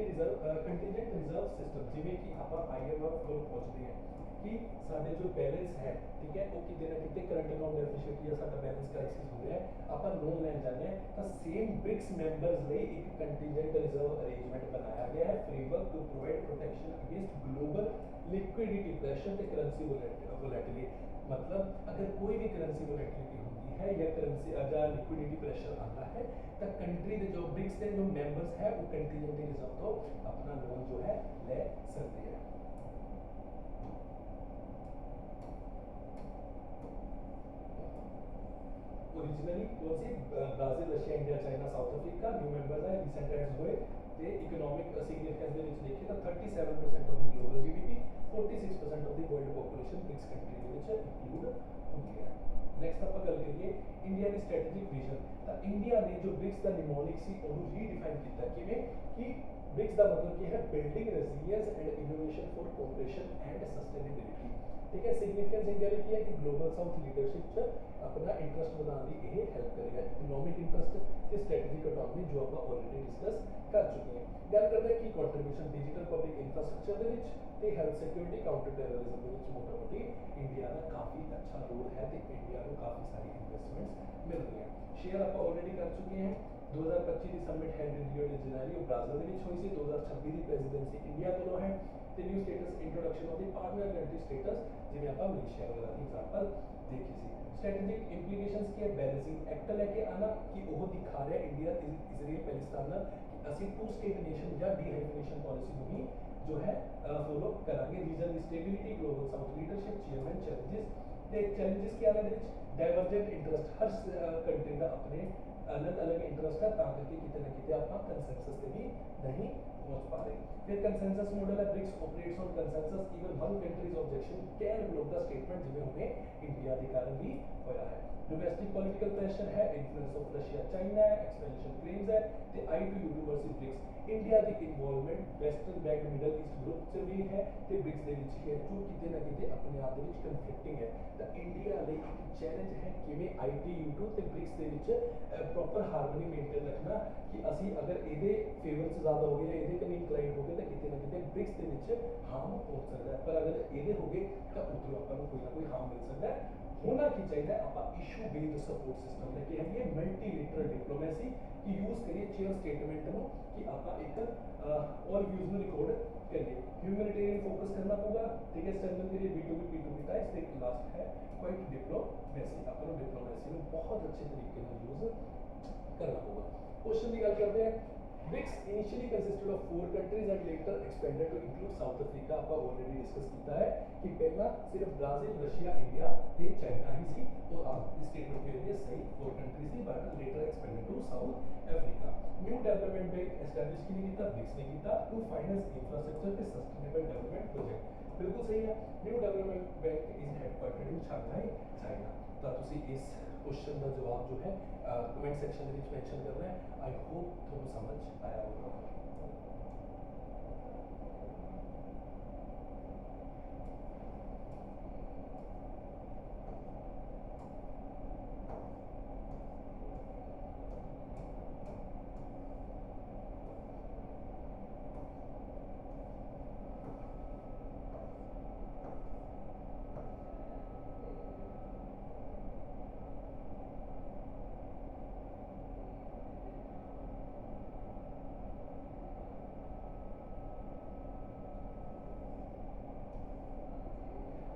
reserve system, जिमें कि ਆਪਾਂ IMF ਕੋਲ ਪਹੁੰਚਦੇ ਹਾਂ कि ਸਾਡੇ जो बैलेंस है, ठीक है, वो कितने ना कितने करंट अकाउंट डेफिसिट या साਡਾ बैलेंस क्राइसिस हो रहा है, ਆਪਾਂ लोन ਲੈਣ ਜਾਂਦੇ ਹਾਂ ਤਾਂ सेम ब्रिक्स मेंबर्स ਲਈ एक कंटिजेंट रिजर्व अरेंजमेंट बनाया गया है framework to provide protection against global liquidity pressure ਤੇ करेंसी वोलेटिलिटी। मतलब अगर कोई भी करेंसी वोलेटिलिटी होती है या करेंसी या लिक्विडिटी प्रेशर आता है तो कंट्री के जो ब्रिक्स के जो मेंबर्स है वो कंटिजेंट रिजर्व तो अपना लोन जो है ले सकते हैं। ओरिजिनली कौन सी Brazil, Russia, India, China, South Africa new members है, रिसेंट एड्स हुए ते इकोनॉमिक सिग्निफिकेंस ਦੇ ਵਿੱਚ ਦੇਖੀਏ ਤਾਂ 37% of the global GDP, 46% of the world population BRICS country ਦੇ ਵਿੱਚ इंक्लूड ਹੁੰਦੀ है। नेक्स्ट ਆਪਾਂ ਗੱਲ ਕਰੀਏ ਇੰਡੀਆ ਦੀ ਸਟ੍ਰੈਟੇਜਿਕ ਵਿਜ਼ਨ। ਤਾਂ ਇੰਡੀਆ ਨੇ ਜੋ ब्रिक्स ਦਾ ਨਿਮੋਨਿਕ ਸੀ ਉਹਨੂੰ ਰੀਡਿਫਾਈਨ ਕੀਤਾ ਕਿਵੇਂ ਕਿ ब्रिक्स ਦਾ मतलब ਕੀ ਹੈ, building resilience and innovation for cooperation and sustainability. ठीक है, सिग्निफिकेंस इंडिया ने किया कि ग्लोबल साउथ लीडरशिप च अपना इंटरेस्ट बनाने की ये हेल्प करेगा। इकोनॉमिक इंटरेस्ट ते स्ट्रेटेजिक ऑटोनॉमी जो आप ऑलरेडी डिस्कस कर चुके हैं। गल करते हैं कि कंट्रीब्यूशन डिजिटल पब्लिक इंफ्रास्ट्रक्चर दे विच ते हेल्थ सिक्योरिटी काउंटर टेररिज्म दे विच मोटा मोटी इंडिया का काफ़ी अच्छा रोल है ते इंडिया को काफ़ी सारी इन्वेस्टमेंट्स मिल रही हैं। शेयर आप ऑलरेडी कर चुके हैं। 2025 की समिट है रियो डी जेनेरियो ब्राजील दे विच हुई सी। 2026 की प्रेजिडेंसी इंडिया कोलों है ਤੇ new status introduction of the partner country status, ਜਿਵੇਂ ਆਪਾਂ ਮਲੇਸ਼ੀਆ ਵਗੈਰਾ ਦੀ ਐਗਜ਼ਾਮਪਲ ਦੇਖੀ ਸੀ। ਸਟ੍ਰੈਟੇਜਿਕ ਇੰਪਲੀਕੇਸ਼ਨਸ ਕੀ ਹੈ, ਬੈਲੈਂਸਿੰਗ ਐਕਟ ਲੈ ਕੇ ਆਣਾ ਕਿ ਉਹ ਦਿਖਾ ਰਿਹਾ ਇੰਡੀਆ ਇਜ਼ਰਾਈਲ ਪੈਲੇਸਟਾਈਨ ਨਾਲ ਕਿ ਅਸੀਂ ਟੂ ਸਟੇਟ ਨੇਸ਼ਨ ਜਾਂ ਡੀਹਾਈਡ੍ਰੇਸ਼ਨ ਪਾਲਿਸੀ ਨੂੰ ਵੀ ਜੋ ਹੈ ਫੋਲੋ ਕਰਾਂਗੇ। ਰੀਜਨ ਦੀ stability, global south leadership, chairman challenges ਤੇ ਚੈਲੰजेस ਕੀ ਆਲੇ ਦੇ ਵਿੱਚ ਡਾਇਵਰਜੈਂਟ ਇੰਟਰਸਟ, ਹਰ ਕੰਟਰੀ ਦਾ ਆਪਣੇ अलग-अलग इंटरेस्ट है, ताकि कितने ना कितने आप कंसेंसस पे भी नहीं पहुंच पा रहे। फिर कंसेंसस मॉडल है, BRICS operates on consensus, even one country's objection can block the statement, जिਵੇਂ ਹੁਣੇ इंडिया के कारण भी होया है। डोमेस्टिक पॉलिटिकल प्रेशर है, इन्फ्लुएंस ऑफ रशिया चाइना है, एक्सपेंशन क्लेम्स है ते I2U2 वर्सेस ब्रिक्स। इंडिया की involvement western backed middle east group से भी है ते ब्रिक्स ਦੇ ਵਿੱਚ ਹੈ ਜੋ ਕਿਤੇ ਨਾ ਕਿਤੇ ਆਪਣੇ ਆਪ ਦੇ ਵਿੱਚ ਕਨਫਲਿਕਟਿੰਗ ਹੈ। ਤਾਂ ਇੰਡੀਆ ਲਈ ਇੱਕ ਚੈਲੰਜ ਹੈ ਕਿਵੇਂ I2U2 ਤੇ ब्रिक्स ਦੇ ਵਿੱਚ ਪ੍ਰੋਪਰ ਹਾਰਮਨੀ ਮੇਨਟੇਨ ਰੱਖਣਾ ਕਿ ਅਸੀਂ ਅਗਰ ਇਹਦੇ ਫੇਵਰ 'ਚ ਜ਼ਿਆਦਾ ਹੋ ਗਏ ਜਾਂ ਇਹਦੇ ਕਨੀ ਇਨਕਲਾਈਨ ਹੋ ਗਏ ਤਾਂ ਕਿਤੇ ਨਾ ਕਿਤੇ ब्रिक्स ਦੇ ਵਿੱਚ ਹਾਰਮ ਪਹੁੰਚ ਸਕਦਾ ਹੈ। ਪਰ ਅਗਰ ਇਹਦੇ ਹੋ ਗਏ ਤਾਂ ਉਧਰੋਂ ਆਪਾਂ ਨੂੰ ਕੋਈ ਨਾ ਕੋਈ ਹਾਰਮ ਮਿਲ ਸਕਦਾ ਹੈ। होना की चाहिए आप इशू बेस्ड सपोर्ट सिस्टम लेके आइए, मल्टीलेटरल डिप्लोमेसी की यूज करिए चेयर स्टेटमेंट में कि आप एक ऑल व्यूज में रिकॉर्ड करिए। ह्यूमैनिटेरियन फोकस करना होगा, ठीक है, स्ट्रेंथन करिए B2B P2B टाइप्स। एक लास्ट है क्वाइट डिप्लोमेसी, अपन डिप्लोमेसी में बहुत अच्छे तरीके से यूज करना होगा। क्वेश्चन की गल करते हैं। BRICS initially consisted of 4 countries and later expanded to include South Africa. आप ऑलरेडी डिस्कस किया है कि पहला सिर्फ ब्राजील, रशिया, इंडिया ते चाइना ही सी और आप इस स्टेटमेंट के लिए सही 4 कंट्रीज थी, but later expanded to South Africa. New development Bank establish की नहीं किया, ब्रिक्स ने किया टू फाइनेंस इंफ्रास्ट्रक्चर के सस्टेनेबल डेवलपमेंट प्रोजेक्ट। बिल्कुल सही है। New development Bank is headquartered in Shanghai, China. तो तुसी इस क्वेश्चन का जवाब जो है कमेंट सेक्शन में मेंशन करना है। आई होप तुम समझ आया होगा।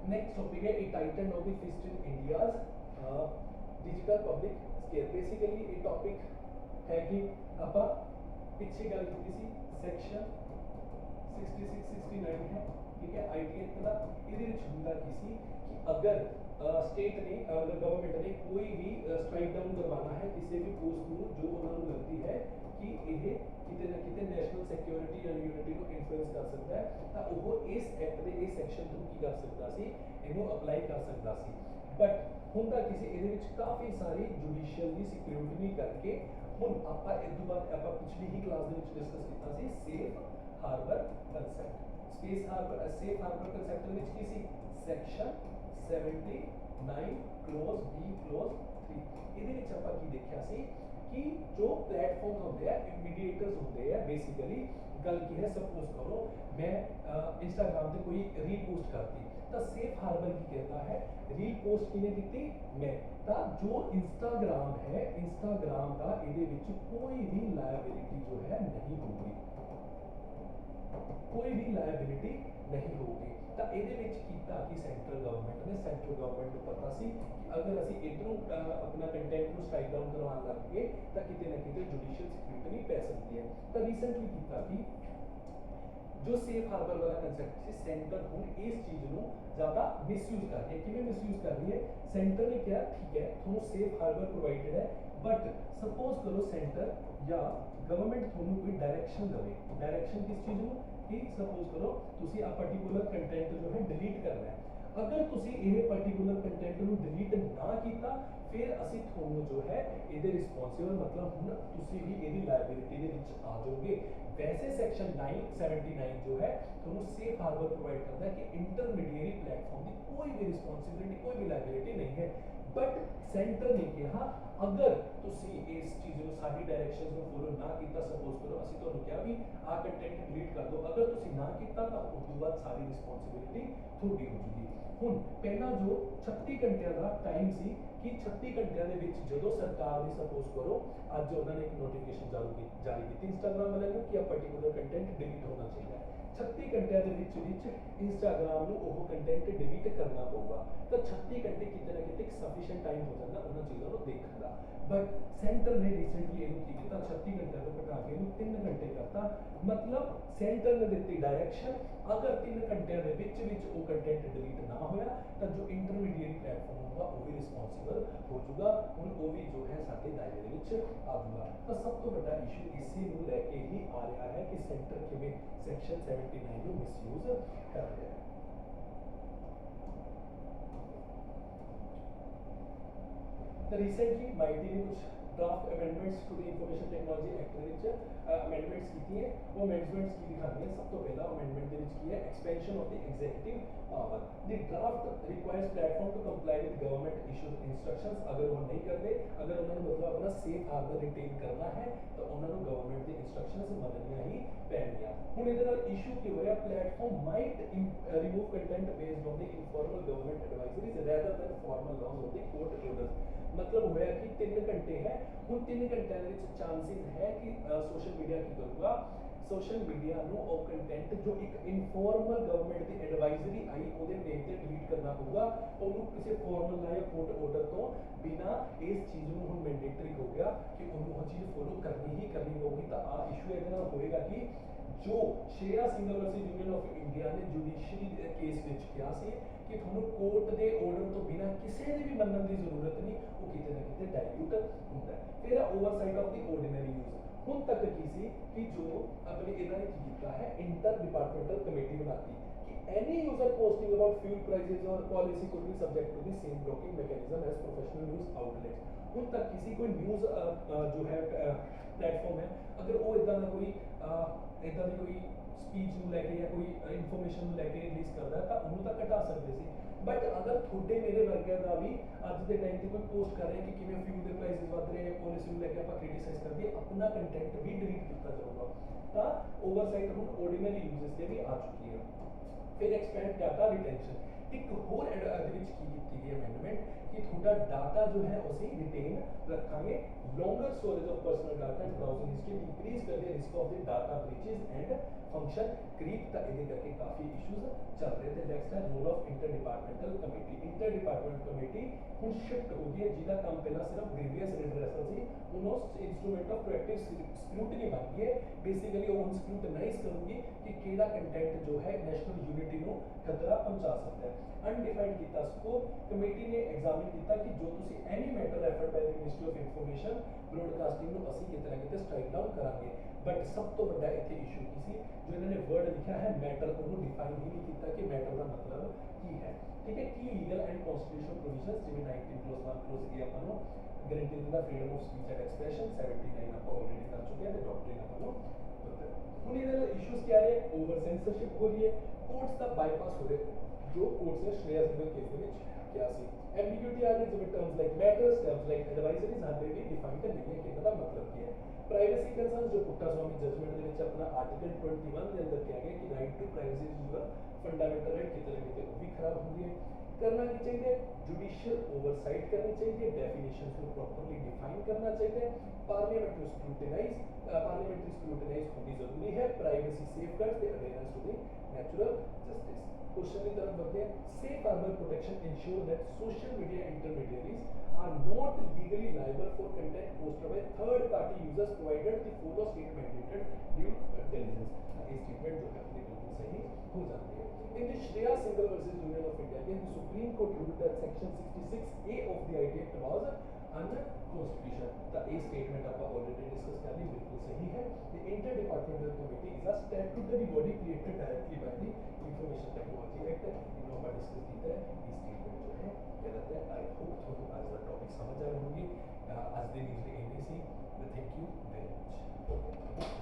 नेक्स्ट टॉपिक है a titan of the fist in India's digital public scale. Basically ये टॉपिक है कि आप पिछे गल की सी सेक्शन 66 69 है, ठीक है, आईटी एक्ट का। ਇਹਦੇ ਵਿੱਚ ਹੁੰਦਾ ਕੀ ਸੀ कि अगर स्टेट ने मतलब गवर्नमेंट ने कोई भी स्ट्राइक डाउन करवाना है किसी भी पोस्ट ਨੂੰ जो उन्होंने लगती है कि ਇਹ ਕਿਤੇ ਨਾ ਕਿਤੇ ਨੈਸ਼ਨਲ ਸਿਕਿਉਰਿਟੀ ਜਾਂ ਯੂਨਿਟੀ ਨੂੰ ਇਨਫਲੂਐਂਸ ਕਰ ਸਕਦਾ ਹੈ, ਤਾਂ ਉਹ ਇਸ ਐਕਟ ਦੇ ਇਸ ਸੈਕਸ਼ਨ ਨੂੰ ਕੀ ਕਰ ਸਕਦਾ ਸੀ, ਇਹਨੂੰ ਅਪਲਾਈ ਕਰ ਸਕਦਾ ਸੀ। ਬਟ ਹੁੰਦਾ ਕਿਸੇ ਇਹਦੇ ਵਿੱਚ ਕਾਫੀ ਸਾਰੀ ਜੁਡੀਸ਼ੀਅਲ ਦੀ ਸਿਕਿਉਰਿਟੀ ਕਰਕੇ ਹੁਣ ਆਪਾਂ ਇਸ ਤੋਂ ਬਾਅਦ ਆਪਾਂ ਪਿਛਲੀ ਹੀ ਕਲਾਸ ਦੇ ਵਿੱਚ ਡਿਸਕਸ ਕੀਤਾ ਸੀ safe harbour concept. Safe harbour concept ਦੇ ਵਿੱਚ ਕੀ ਸੀ, ਸੈਕਸ਼ਨ 79 क्लोज B क्लोज 3 ਇਹਦੇ ਵਿੱਚ ਆਪਾਂ ਕੀ ਦੇਖਿਆ ਸੀ ਕਿ ਜੋ ਪਲੇਟਫਾਰਮ ਹੁੰਦੇ ਆ ਮੀਡੀਏਟਰਸ ਹੁੰਦੇ ਆ ਬੇਸਿਕਲੀ ਗੱਲ ਕੀ ਹੈ सपोज करो मैं इंस्टाग्राम पे कोई रील पोस्ट करती तो सेफ हार्बर की कहता है रील पोस्ट किने कीती मैं ता जो इंस्टाग्राम है इंस्टाग्राम का ਇਹਦੇ ਵਿੱਚ कोई भी लायबिलिटी जो है नहीं होगी कोई भी लायबिलिटी नहीं होगी ਤਾਂ ਇਹਦੇ ਵਿੱਚ ਕੀਤਾ ਕਿ ਸੈਂਟਰਲ ਗਵਰਨਮੈਂਟ ਨੇ ਸੈਂਟਰਲ ਗਵਰਨਮੈਂਟ ਨੂੰ ਪਤਾ ਸੀ ਕਿ ਅਗਰ ਅਸੀਂ ਇਧਰੋਂ ਆਪਣਾ ਕੰਟੈਂਟ ਨੂੰ ਸਟ੍ਰਾਈਕ ਡਾਊਨ ਕਰਵਾਉਣ ਲੱਗ ਗਏ ਤਾਂ ਕਿਤੇ ਨਾ ਕਿਤੇ ਜੁਡੀਸ਼ੀਅਲ ਸਿਕਿਉਰਿਟੀ ਪੈ ਸਕਦੀ ਹੈ ਤਾਂ ਰੀਸੈਂਟਲੀ ਕੀਤਾ ਕਿ जो सेफ हार्बर वाला कंसेप्ट से सेंटर ਹੁਣ ਇਸ ਚੀਜ਼ ਨੂੰ ਜ਼ਿਆਦਾ ਮਿਸਯੂਜ਼ ਕਰ ਰਹੀ ਹੈ ਕਿਵੇਂ ਮਿਸਯੂਜ਼ ਕਰ ਰਹੀ ਹੈ ਸੈਂਟਰ ਨੇ ਕਿਹਾ ਠੀਕ ਹੈ ਤੁਹਾਨੂੰ ਸੇਫ ਹਾਰबर ਪ੍ਰੋਵਾਈਡਡ ਹੈ ਬਟ ਸਪੋਜ਼ ਕਰੋ ਸੈਂਟਰ ਜਾਂ ਗਵਰਨਮੈਂਟ ਤੁਹਾਨੂੰ ਕੋਈ ਡਾਇਰੈਕਸ਼ਨ ਦੇਵੇ ਡਾਇਰੈਕਸ਼ਨ ਕਿਸ ਚੀਜ਼ ਨੂੰ ਕਿ ਸਪੋਜ਼ ਕਰੋ ਤੁਸੀਂ ਆ ਪਾਰਟਿਕੂਲਰ ਕੰਟੈਂਟ ਜੋ ਹੈ ਡਿਲੀਟ ਕਰਨਾ ਹੈ ਅਗਰ ਤੁਸੀਂ ਇਹ ਪਾਰਟਿਕੂਲਰ ਕੰਟੈਂਟ ਨੂੰ ਡਿਲੀਟ ਨਾ ਕੀਤਾ ਫਿਰ ਅਸੀਂ ਤੁਹਾਨੂੰ ਜੋ ਹੈ ਇਹਦੇ ਰਿਸਪੌਂਸਿਬਲ ਮਤਲਬ ਹੁਣ ਤੁਸੀਂ ਵੀ ਇਹਦੀ ਲਾਇਬਿਲਿਟੀ ਦੇ ਵਿੱਚ ਆ ਜਾਓਗੇ वैसे सेक्शन 979 जो है ਤੁਹਾਨੂੰ सेफ हार्बर प्रोवाइड करता है कि इंटरमीडिएरी प्लेटफॉर्म की कोई भी रिस्पॉन्सिबिलिटी कोई भी लायबिलिटी नहीं है बट सेंटर ने कहा अगर ਤੁਸੀਂ ਇਸ ਚੀਜ਼ ਨੂੰ ਸਾਡੀ ਡਾਇਰੈਕਸ਼ਨਸ ਨੂੰ ਫੋਲੋ ਨਾ ਕੀਤਾ ਸਪੋਜ਼ ਕਰੋ ਅਸੀਂ ਤੁਹਾਨੂੰ ਕਿਹਾ ਵੀ ਆ ਕੰਟੈਂਟ ਡਿਲੀਟ ਕਰ ਦਿਓ ਅਗਰ ਤੁਸੀਂ ਨਾ ਕੀਤਾ ਤਾਂ ਉਸ ਤੋਂ ਬਾਅਦ ਸਾਰੀ ਰਿਸਪੌਂਸਿਬਿਲਿਟੀ ਤੁਹਾਡੀ ਹੋ ਜੂਗੀ ਹੁਣ ਪਹਿਲਾਂ ਜੋ 36 ਘੰਟਿਆਂ ਦਾ ਟਾਈਮ ਸੀ ਕਿ 36 ਘੰਟਿਆਂ ਦੇ ਵਿੱਚ ਜਦੋਂ ਸਰਕਾਰ ਨੇ ਸਪੋਜ਼ ਕਰੋ ਅੱਜ ਉਹਨਾਂ ਨੇ ਇੱਕ ਨੋਟੀਫਿਕੇਸ਼ਨ ਜਾਰੀ ਕੀਤੀ ਇੰਸਟਾਗ੍ਰਾਮ ਵਾਲਿਆਂ ਨੂੰ ਕਿ ਆ ਪਾਰਟਿਕੂਲਰ ਕੰਟੈਂਟ ਡਿਲੀਟ ਹੋਣਾ ਚਾਹੀਦਾ ਹੈ 36 ਘੰਟਿਆਂ ਦੇ ਵਿੱਚ ਇੰਸਟਾਗ੍ਰਾਮ ਨੂੰ ਉਹ ਕੰਟੈਂਟ ਡਿਲੀਟ ਕਰਨਾ ਪਊਗਾ ਤਾਂ 36 ਘੰਟੇ ਕਿਤੇ ਨਾ ਕਿਤੇ ਇੱਕ ਸਫੀਸ਼ੀਐਂਟ ਟਾਈਮ ਹੋ ਜਾਂਦਾ ਉਹਨਾਂ ਚੀਜ਼ਾਂ ਨੂੰ ਦੇਖਣ ਦਾ ਬਟ ਸੈਂਟਰ ਨੇ ਰੀਸੈਂਟਲੀ ਇਹਨੂੰ ਕੀ ਕੀਤਾ 36 ਘੰਟਿਆਂ ਤੋਂ ਘਟਾ ਕੇ ਇਹਨੂੰ 3 ਘੰਟੇ ਕਰਤਾ ਮਤਲਬ ਸੈਂਟਰ ਨੇ ਦਿੱਤੀ ਡਾਇਰੈਕਸ਼ਨ ਅਗਰ 3 ਘੰਟਿਆਂ ਦੇ ਵਿੱਚ ਉਹ ਕੰਟੈਂਟ ਡਿਲੀਟ ਨਾ ਹੋਇਆ ਤਾਂ ਜੋ ਇੰਟਰਮੀਡੀਏਟ ਪਲੇਟਫਾਰਮ ਹੋਊਗਾ ਉਹ ਵੀ ਰਿਸਪੌਂਸਿਬਲ ਹੋ ਜਾਊਗਾ ਹੁਣ ਉਹ ਵੀ ਜੋ ਹੈ ਸਾਡੇ ਦਾਇਰੇ ਦੇ ਵਿੱਚ ਆ ਜਾਊਗਾ ਤਾਂ ਸਭ ਤੋਂ ਵੱਡਾ ਇਸ਼ੂ ਇਸੇ ਨੂੰ ਲੈ ਕੇ ਹੀ ਆ ਰਿਹਾ ਹੈ ਕਿ ਸੈਂਟਰ ਕਿਵੇਂ ਸੈਕਸ਼ਨ 79 ਨੂੰ ਮਿਸਯੂਜ਼ ਕਰ ਰਿਹਾ ਹੈ तो रिसेंटली माइटी ने कुछ draft amendments to the Information Technology Act ਦੇ ਵਿੱਚ अमेंडमेंट्स ਕੀਤੀ ਹੈ ਉਹ अमेंडमेंट्स ਕੀ ਦਿਖਾਉਂਦੀ ਹੈ ਸਭ ਤੋਂ ਪਹਿਲਾ अमेंडमेंट ਦੇ ਵਿੱਚ ਕੀ ਹੈ expansion of the executive power the draft requires platform to comply with government issued instructions अगर वो नहीं करते अगर उन्होंने मतलब अपना सेफ हार्बर रिटेन करना है तो उन्होंने गवर्नमेंट दी इंस्ट्रक्शंस ਮੰਨਣੀਆਂ ਹੀ ਪੈਣਗੀਆਂ ਹੁਣ ਇਹਦੇ ਨਾਲ ਇਸ਼ੂ ਕੀ ਹੋ ਰਿਹਾ platform might remove content based on the informal government advisories rather than formal laws of the court orders मतलब होया कि 3 घंटे है ਹੁਣ 3 ਘੰਟਿਆਂ ਦੇ ਵਿੱਚ ਚਾਂਸਸ ਹੈ ਕਿ ਸੋਸ਼ਲ ਮੀਡੀਆ ਕੀ ਕਰੂਗਾ ਸੋਸ਼ਲ ਮੀਡੀਆ ਨੂੰ ਉਹ ਕੰਟੈਂਟ ਜੋ ਇੱਕ ਇਨਫਾਰਮਲ ਗਵਰਨਮੈਂਟ ਦੀ ਐਡਵਾਈਜ਼ਰੀ ਆਈ ਉਹਦੇ ਬੇਸ ਤੇ ਡਿਲੀਟ ਕਰਨਾ ਪਊਗਾ ਉਹਨੂੰ ਕਿਸੇ ਫਾਰਮਲ ਨਾ ਜਾਂ ਕੋਰਟ ਆਰਡਰ ਤੋਂ ਬਿਨਾ ਇਸ ਚੀਜ਼ ਨੂੰ ਹੁਣ ਮੈਂਡੇਟਰੀ ਹੋ ਗਿਆ ਕਿ ਉਹਨੂੰ ਉਹ ਚੀਜ਼ ਫੋਲੋ ਕਰਨੀ ਹੀ ਕਰਨੀ ਪਊਗੀ ਤਾਂ ਆ ਇਸ਼ੂ ਇਹਦੇ ਨਾਲ ਹੋਏਗਾ ਕਿ ਜੋ Shreya Singhal versus union of India ਨੇ ਜੁਡੀਸ਼ਰੀ ਕੇਸ ਵਿੱਚ ਕਿਹਾ ਸੀ ਕਿ ਤੁਹਾਨੂੰ ਕੋਰਟ ਦੇ ਆਰਡਰ ਤੋਂ ਬਿਨਾ ਕਿਸੇ ਦੇ ਵੀ ਮੰਨਣ ਦੀ ਜ਼ਰੂਰਤ ਨਹੀਂ ਉਹ ਕਿਤੇ ਨਾ ਕਿਤੇ ਡਾਇਲੂਟ ਹੁੰਦਾ ਹੈ ਫਿਰ oversight of the ordinary use ਹੁਣ ਤੱਕ ਕੀ ਸੀ ਕਿ ਜੋ ਆਪਣੇ ਇਹਨਾਂ ਨੇ ਕੀ ਕੀਤਾ ਹੈ ਇੰਟਰ ਡਿਪਾਰਟਮੈਂਟਲ ਕਮੇਟੀ ਬਣਾਤੀ ਕਿ any user posting about fuel prices or policy could be subject to the same blocking mechanism as professional news outlets ਹੁਣ तक किसी कोई न्यूज़ जो है प्लेटफॉर्म है अगर वो इदा का कोई इदा की कोई स्पीच ਨੂੰ ਲੈ ਕੇ ਜਾਂ ਕੋਈ ਇਨਫੋਰਮੇਸ਼ਨ ਨੂੰ ਲੈ ਕੇ ਰਿਲੀਜ਼ ਕਰਦਾ ਤਾਂ ਉਹਨੂੰ ਤਾਂ ਘਟਾ ਸਕਦੇ ਸੀ ਬਟ ਅਗਰ ਤੁਹਾਡੇ ਮੇਰੇ ਵਰਗਿਆਂ ਦਾ ਵੀ ਅੱਜ ਦੇ ਟਾਈਮ ਤੇ ਕੋਈ ਪੋਸਟ ਕਰ ਰਿਹਾ ਕਿ ਕਿਵੇਂ ਫਿਊਲ ਦੇ ਪ੍ਰਾਈਸਿਸ ਵਧ ਰਹੇ ਆ ਪਾਲਿਸੀ ਨੂੰ ਲੈ ਕੇ ਆਪਾਂ ਕ੍ਰਿਟਿਸਾਈਜ਼ ਕਰਦੇ ਆਪਣਾ ਕੰਟੈਂਟ ਵੀ ਡਿਲੀਟ ਕੀਤਾ ਜਾਊਗਾ ਤਾਂ ਓਵਰਸਾਈਟ ਹੁਣ ਆਰਡੀਨਰੀ ਯੂਜ਼ਰਸ ਤੇ ਵੀ ਆ ਚੁੱਕੀ ਹੈ ਫਿਰ ਐਕਸਪੈਂਡ ਡਾਟਾ ਰਿਟੈਂਸ਼ਨ ਇੱਕ ਹੋਰ ਇਹਦੇ ਵਿੱਚ ਕੀ ਕੀਤੀ ਗਈ ਅਮੈਂਡਮੈਂਟ ਕਿ ਤੁਹਾਡਾ ਡਾਟਾ ਜੋ ਹੈ ਅਸੀਂ ਰਿਟੇਨ ਰੱਖਾਂਗੇ longer storage of personal data and browsing history increase कर दे risk of the data breaches and function creep ਤਾਂ ਇਹਦੇ ਕਰਕੇ ਕਾਫੀ ਇਸ਼ੂਜ਼ ਚੱਲ ਰਹੇ ਤੇ ਨੈਕਸਟ ਹੈ ਰੋਲ ਆਫ ਇੰਟਰਡਿਪਾਰਟਮੈਂਟਲ ਕਮੇਟੀ ਹੁਣ ਸ਼ਿਫਟ ਹੋ ਗਈ ਹੈ ਜਿਹਦਾ ਕੰਮ ਪਹਿਲਾਂ ਸਿਰਫ ਗ੍ਰੀਵੀਅਸ ਰਿਡਰੈਸਲ ਸੀ ਹੁਣ ਉਹ ਇੰਸਟਰੂਮੈਂਟ ਆਫ ਪ੍ਰੋਐਕਟਿਵ ਸਕ੍ਰੂਟਨੀ ਬਣ ਗਈ ਹੈ ਬੇਸਿਕਲੀ ਉਹ ਸਕ੍ਰੂਟਨਾਈਜ਼ ਕਰੂਗੀ ਕਿ ਕਿਹੜਾ ਕੰਟੈਂਟ ਜੋ ਹੈ ਨੈਸ਼ਨਲ ਯੂਨਿਟੀ ਨੂੰ ਖਤਰਾ ਪਹੁੰਚਾ ਸਕਦਾ ਹੈ ਅਨਡਿਫਾਈਨਡ ਕੀਤਾ ਸਕੋਪ ਕਮੇਟੀ ਨੇ ਐਗਜ਼ਾਮਿਨ ਕੀਤਾ ਕਿ ਜੋ ਤੁਸੀਂ any matter referred by the ministry of information broadcasting ਨੂੰ ਅਸੀਂ ਕਿਤੇ ਨਾ ਕਿਤੇ ਸਟ੍ਰਾਈਕ ਡਾਊਨ ਕਰਾਂਗੇ ਬਟ ਸਭ ਤੋਂ ਵੱਡਾ ਇੱਥੇ ਇਸ਼ੂ ਕੀ ਸੀ ਜੋ ਇਹਨਾਂ ਨੇ ਵਰਡ ਲਿਖਿਆ ਹੈ ਮੈਟਰ ਉਹਨੂੰ ਡਿਫਾਈਨ ਹੀ ਨਹੀਂ ਕੀਤਾ ਕਿ ਮੈਟਰ ਦਾ ਮਤਲਬ ਕੀ ਹੈ ਠੀਕ ਹੈ ਕੀ ਲੀਗਲ ਐਂਡ ਕਨਸਟੀਟਿਊਸ਼ਨਲ ਪ੍ਰੋਵੀਜ਼ਨਸ ਜਿਵੇਂ 19+1 ਇਹ ਆਪਾਂ ਨੂੰ ਗਾਰੰਟੀ ਦਿੰਦਾ freedom of speech and expression 79 ਆਪਾਂ ਆਲਰੇਡੀ ਕਰ ਚੁੱਕੇ ਹਾਂ ਤੇ ਡਾਕਟਰੀਨ ਆਪਾਂ ਨੂੰ ਹੁਣ ਇਹਦੇ ਨਾਲ ਇਸ਼ੂਜ਼ ਕੀ ਆ ਰਹੇ ਓਵਰ ਸੈਂਸਰਸ਼ਿਪ ਹੋ ਰਹੀ ਹੈ ਕੋਰਟਸ ਦਾ ਬਾਈਪਾਸ ਹੋ ਰਿਹਾ ਜੋ ਕੋਰਟਸ ਨੇ ਸ਼੍ਰੇਆ ਸਿੰਘਲ ਕੇਸ ਦੇ ਵਿੱਚ क्या सी एम्बिग्यूटी आ गई जिवें terms like matters terms like advisories हाले भी डिफाइन करनी है कि इनका मतलब क्या है प्राइवेसी कंसर्न्स जो पुट्टा स्वामी जजमेंट ਦੇ ਵਿੱਚ ਆਪਣਾ ਆਰਟੀਕਲ 21 ਦੇ ਅੰਦਰ ਕਿਹਾ ਗਿਆ ਕਿ ਰਾਈਟ ਟੂ ਪ੍ਰਾਈਵੇਸੀ ਜੋ ਫੰਡਾਮੈਂਟਲ ਰਾਈਟ ਕਿਤੇ ਨਾ ਕਿਤੇ ਉਹ ਵੀ ਖਰਾਬ ਹੁੰਦੀ ਹੈ करना की चाहिए जुडिशियल ओवरसाइट करनी चाहिए डेफिनेशंस को प्रॉपर्ली डिफाइन करना चाहिए पार्लियामेंट्री स्क्रूटिनाइज होनी जरूरी है privacy safeguards the awareness to the natural justice question की तरफ बढ़ते हैं safe harbour protection ensure that social media intermediaries are not legally liable for content posted by third party users provided the follow state mandated due diligence ये स्टेटमेंट जो है अपनी बिल्कुल सही हो जाती है in the Shreya Singhal versus Union of India in the Supreme Court ruled that section 66A of the IT Act was unconstitutional the A statement आप already discuss कर ली बिल्कुल सही है the Interdepartmental Committee is a statutory body created directly by the Information Technology Act इन्होंने पर डिस्कस की है ये स्टेटमेंट जो है गलत है आई होप थोड़ा आज का टॉपिक समझ आए होंगे आज दिन इतने सी थैंक यू वेरी मच